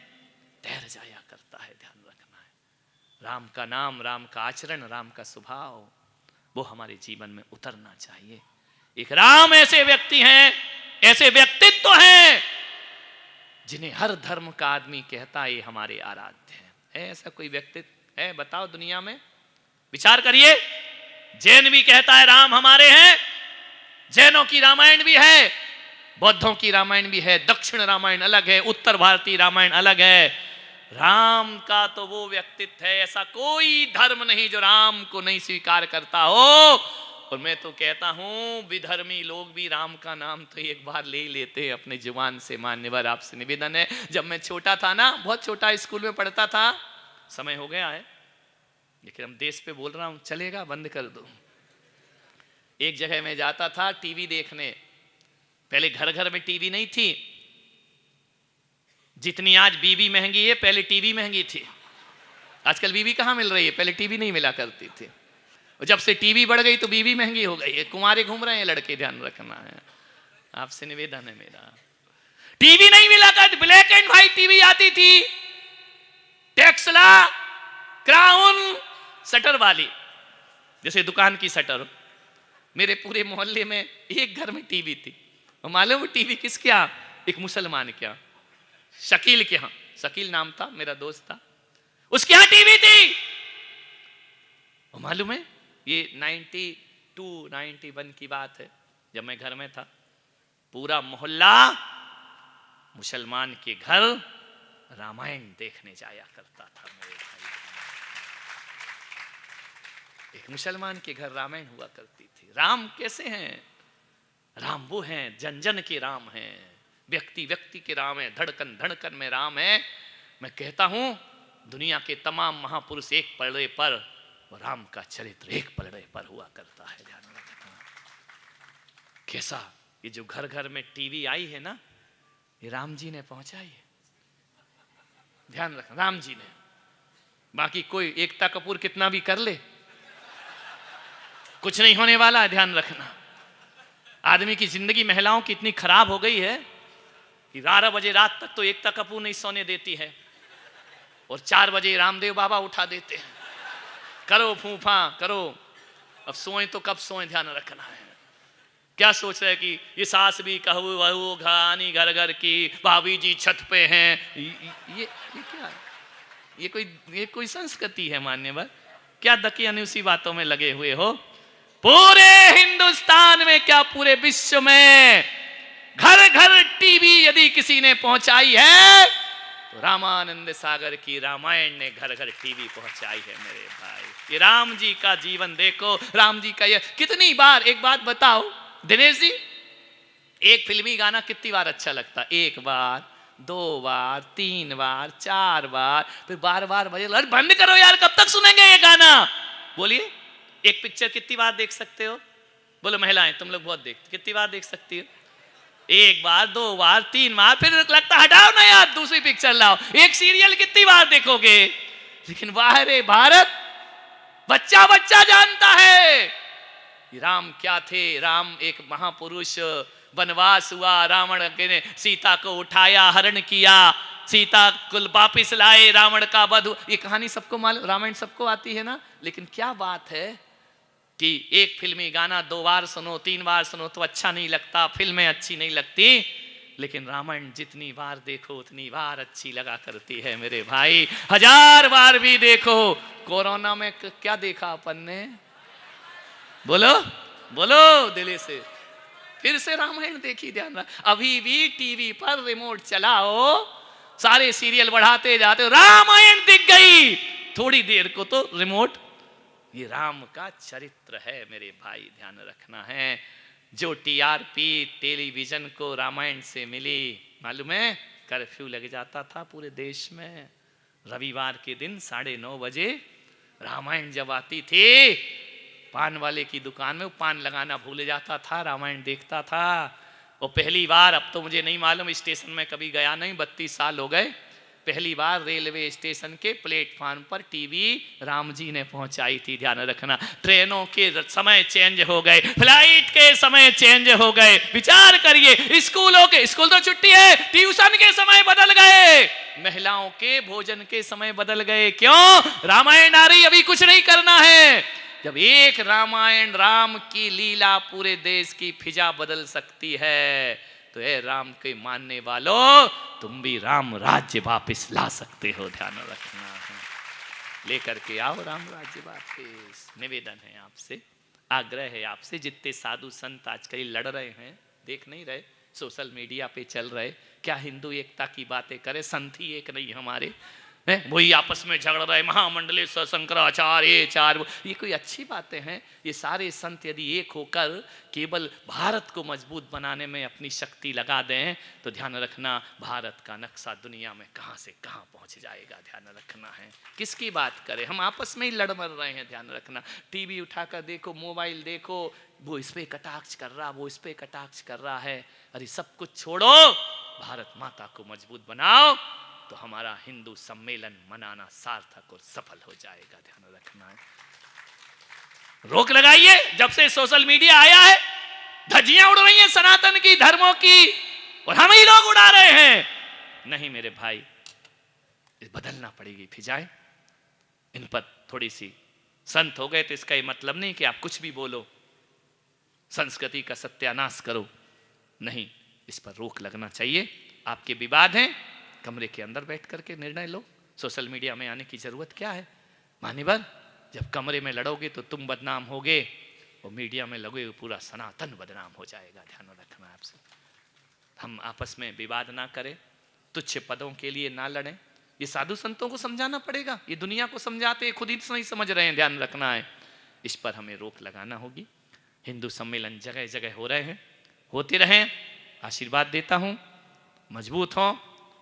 तैर जाया करता है। ध्यान रखना है, राम का नाम, राम का आचरण, राम का स्वभाव, वो हमारे जीवन में उतरना चाहिए। एक राम ऐसे व्यक्ति हैं, ऐसे व्यक्तित्व हैं जिन्हें हर धर्म का आदमी कहता है ये हमारे आराध्य हैं। है ऐसा कोई व्यक्तित्व है बताओ दुनिया में? विचार करिए। जैन भी कहता है राम हमारे हैं, जैनों की रामायण भी है, बौद्धों की रामायण भी है, दक्षिण रामायण अलग है, उत्तर भारतीय रामायण अलग है। राम का तो वो व्यक्तित्व है, ऐसा कोई धर्म नहीं जो राम को नहीं स्वीकार करता हो। और मैं तो कहता हूं विधर्मी लोग भी राम का नाम तो एक बार ले ही लेते हैं अपने जुबान से। मान्यवर आपसे निवेदन है, जब मैं छोटा था ना, बहुत छोटा स्कूल में पढ़ता था, समय हो गया है लेकिन हम देश पे बोल रहा हूं, चलेगा बंद कर दो। एक जगह मैं जाता था टीवी देखने, पहले घर घर में टीवी नहीं थी, जितनी आज बीवी महंगी है पहले टीवी महंगी थी। आजकल बीवी कहां मिल रही है, पहले टीवी नहीं मिला करती थी। और जब से टीवी बढ़ गई तो बीवी महंगी हो गई है। कुंवारे घूम रहे हैं लड़के, ध्यान रखना है, आपसे निवेदन है मेरा। टीवी नहीं मिला कर, ब्लैक एंड व्हाइट टीवी आती थी, टेक्सला, क्राउन, शटर वाली, जैसे दुकान की शटर, मेरे पूरे मोहल्ले में एक घर में टीवी थी, और मालूम वो टीवी किसके यहाँ? एक मुसलमान के यहाँ, शकील के यहाँ। शकील नाम था, मेरा दोस्त था, उसके यहाँ टीवी थी। और मालूम है ये 92 91 की बात है, जब मैं घर में था, पूरा मोहल्ला मुसलमान के घर रामायण देखने जाया करता था मेरे भाई। एक मुसलमान के घर रामायण हुआ करती थी। राम कैसे हैं? राम वो हैं, जन जन के राम हैं, व्यक्ति व्यक्ति के राम है, धड़कन धड़कन में राम है। मैं कहता हूं दुनिया के तमाम महापुरुष एक पलड़े पर, और राम का चरित्र एक पलड़े पर हुआ करता है। ध्यान रखना कैसा, ये जो घर घर में टीवी आई है ना, ये राम जी ने पहुंचाई है। ध्यान रखना, राम जी ने। बाकी कोई एकता कपूर कितना भी कर ले, कुछ नहीं होने वाला है। ध्यान रखना, आदमी की जिंदगी महिलाओं की इतनी खराब हो गई है कि 12 बजे रात तक तो एकता कपूर नहीं सोने देती है, और 4 बजे रामदेव बाबा उठा देते हैं, करो फूफा करो। अब सोए तो कब सोए? ध्यान रखना है। क्या सोच रहे कि ये सास भी कहू बहू घानी घर घर की, भाभी जी छत पे हैं, ये क्या है? ये कोई संस्कृति है मान्यवर? क्या दकियानी उसी बातों में लगे हुए हो? पूरे हिंदुस्तान में, क्या पूरे विश्व में घर घर टीवी यदि किसी ने पहुंचाई है तो रामानंद सागर की रामायण ने घर घर टीवी पहुंचाई है मेरे भाई। ये राम जी का जीवन देखो, राम जी का ये कितनी बार, एक बात बताओ दिनेश जी, एक फिल्मी गाना कितनी बार अच्छा लगता? 1 बार, 2 बार, 3 बार, 4 बार, फिर बार बार बजे। अरे बंद करो यार, कब तक सुनेंगे ये गाना? बोलिए, एक पिक्चर कितनी बार देख सकते हो? बोलो महिलाएं, तुम लोग बहुत देखते, कितनी बार देख सकती हो? 1 बार, 2 बार, 3 बार, फिर लगता हटाओ ना यार, दूसरी पिक्चर लाओ। एक सीरियल कितनी बार देखोगे? लेकिन वाह रे भारत, बच्चा बच्चा जानता है राम क्या थे। राम एक महापुरुष, वनवास हुआ, रावण ने सीता को उठाया, हरण किया, सीता को वापिस लाए, रावण का वध। ये कहानी सबको मालूम, रामायण सबको आती है ना। लेकिन क्या बात है कि एक फिल्मी गाना 2 बार सुनो, 3 बार सुनो तो अच्छा नहीं लगता, फिल्में अच्छी नहीं लगती, लेकिन रामायण जितनी बार देखो उतनी बार अच्छी लगा करती है मेरे भाई। 1000 बार भी देखो। कोरोना में क्या देखा अपन ने? बोलो बोलो दिल्ली से, फिर से रामायण देखी। ध्यान रख, अभी भी टीवी पर रिमोट चलाओ, सारे सीरियल बढ़ाते जाते हो, रामायण दिख गई, थोड़ी देर को तो रिमोट। ये राम का चरित्र है मेरे भाई, ध्यान रखना है। जो टीआरपी टेलीविजन को रामायण से मिली, मालूम है कर्फ्यू लग जाता था पूरे देश में। रविवार के दिन 9:30 बजे रामायण जब आती थी, पान वाले की दुकान में वो पान लगाना भूल जाता था, रामायण देखता था। और पहली बार, अब तो मुझे नहीं मालूम, स्टेशन में कभी गया नहीं, 32 साल हो गए, पहली बार रेलवे स्टेशन के प्लेटफार्म पर टीवी राम जी ने पहुंचाई थी। ध्यान रखना, ट्रेनों के समय चेंज हो गए, फ्लाइट के समय चेंज हो गए। विचार करिए, स्कूलों के, स्कूल तो छुट्टी है, ट्यूशन के समय बदल गए, महिलाओं के भोजन के समय बदल गए। क्यों? रामायण आ रही, अभी कुछ नहीं करना है। जब एक रामायण, राम की लीला पूरे देश की फिजा बदल सकती है, तो ए राम के मानने वालों, तुम भी राम राज्य वापस ला सकते हो। ध्यान रखना है, लेकर के आओ राम राज्य वापस। निवेदन है आपसे, आग्रह है आपसे, जितने साधु संत आजकल लड़ रहे हैं, देख नहीं रहे, सोशल मीडिया पे चल रहे, क्या हिंदू एकता की बातें करे? संत ही एक नहीं हमारे, वही आपस में झगड़ रहे, महामंडलेश्वर शंकराचार्य चार। ये कोई अच्छी बातें हैं? ये सारे संत यदि एक होकर केवल भारत को मजबूत बनाने में अपनी शक्ति लगा दें, तो ध्यान रखना भारत का नक्शा दुनिया में कहां से कहां पहुंच जाएगा। ध्यान रखना है, किसकी बात करें? हम आपस में ही लड़ मर रहे हैं। ध्यान रखना, टीवी उठाकर देखो, मोबाइल देखो, वो इस पे कटाक्ष कर रहा, वो इस पे कटाक्ष कर रहा है। अरे सब कुछ छोड़ो, भारत माता को मजबूत बनाओ, तो हमारा हिंदू सम्मेलन मनाना सार्थक और सफल हो जाएगा। ध्यान रखना है, रोक लगाइए। जब से सोशल मीडिया आया है, धज्जियां उड़ रही हैं सनातन की, धर्मों की, और हम ही लोग उड़ा रहे हैं। नहीं मेरे भाई, बदलना पड़ेगी फिजाएं। इन पर थोड़ी सी संत हो गए तो इसका ये मतलब नहीं कि आप कुछ भी बोलो। संस्कृति का सत्यानाश करो, नहीं, इस पर रोक लगना चाहिए। आपके विवाद हैं, कमरे के अंदर बैठ करके निर्णय लो, सोशल मीडिया में आने की जरूरत क्या है। मान्यवर, जब कमरे में लड़ोगे तो तुम बदनाम होगे और मीडिया में लगोगे पूरा सनातन बदनाम हो जाएगा। ध्यान रखना आपसे। हम आपस में विवाद ना करें, तुच्छ पदों के लिए ना लड़ें। ये साधु संतों को समझाना पड़ेगा, ये दुनिया को समझाते खुद ही नहीं समझ रहे हैं। ध्यान रखना है, इस पर हमें रोक लगाना होगी। हिंदू सम्मेलन जगह जगह हो रहे हैं, होते रहें। आशीर्वाद देता हूँ, मजबूत हों,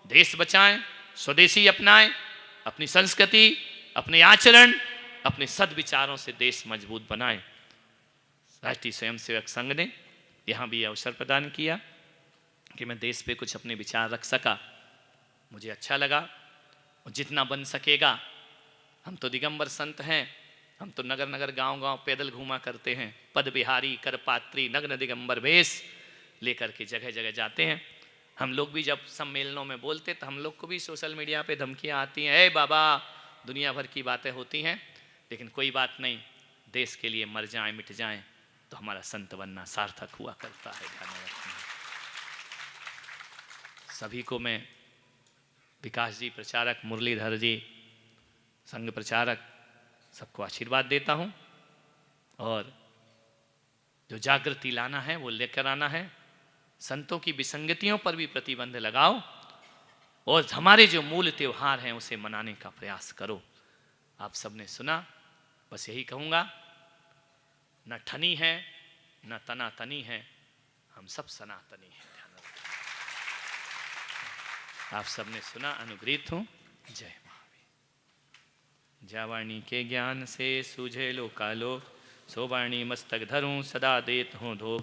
देश बचाएं, स्वदेशी अपनाएं, अपनी संस्कृति, अपने आचरण, अपने सद्विचारों से देश मजबूत बनाएं। राष्ट्रीय स्वयंसेवक संघ ने यहाँ भी अवसर प्रदान किया कि मैं देश पे कुछ अपने विचार रख सका, मुझे अच्छा लगा। और जितना बन सकेगा, हम तो दिगंबर संत हैं, हम तो नगर नगर गांव गांव पैदल घूमा करते हैं, पद बिहारी कर पात्री नग्न दिगंबर भेष लेकर के जगह जगह जाते हैं। हम लोग भी जब सम्मेलनों में बोलते तो हम लोग को भी सोशल मीडिया पे धमकियां आती हैं, ए बाबा, दुनिया भर की बातें होती हैं, लेकिन कोई बात नहीं, देश के लिए मर जाएं मिट जाएं तो हमारा संत बनना सार्थक हुआ करता है। ध्यान रखना। सभी को मैं, विकास जी प्रचारक, मुरलीधर जी संघ प्रचारक, सबको आशीर्वाद देता हूँ। और जो जागृति लाना है वो लेकर आना है। संतों की विसंगतियों पर भी प्रतिबंध लगाओ और हमारे जो मूल त्योहार हैं उसे मनाने का प्रयास करो। आप सबने सुना, बस यही कहूँगा, न ठनी है न तना तनी है, हम सब सनातनी हैं। आप सबने सुना, अनुग्रहित हूँ। जय महावीर। जावाणी के ज्ञान से सूझे लो कालो, सोवाणी मस्तक धरूं सदा देत हूँ धो।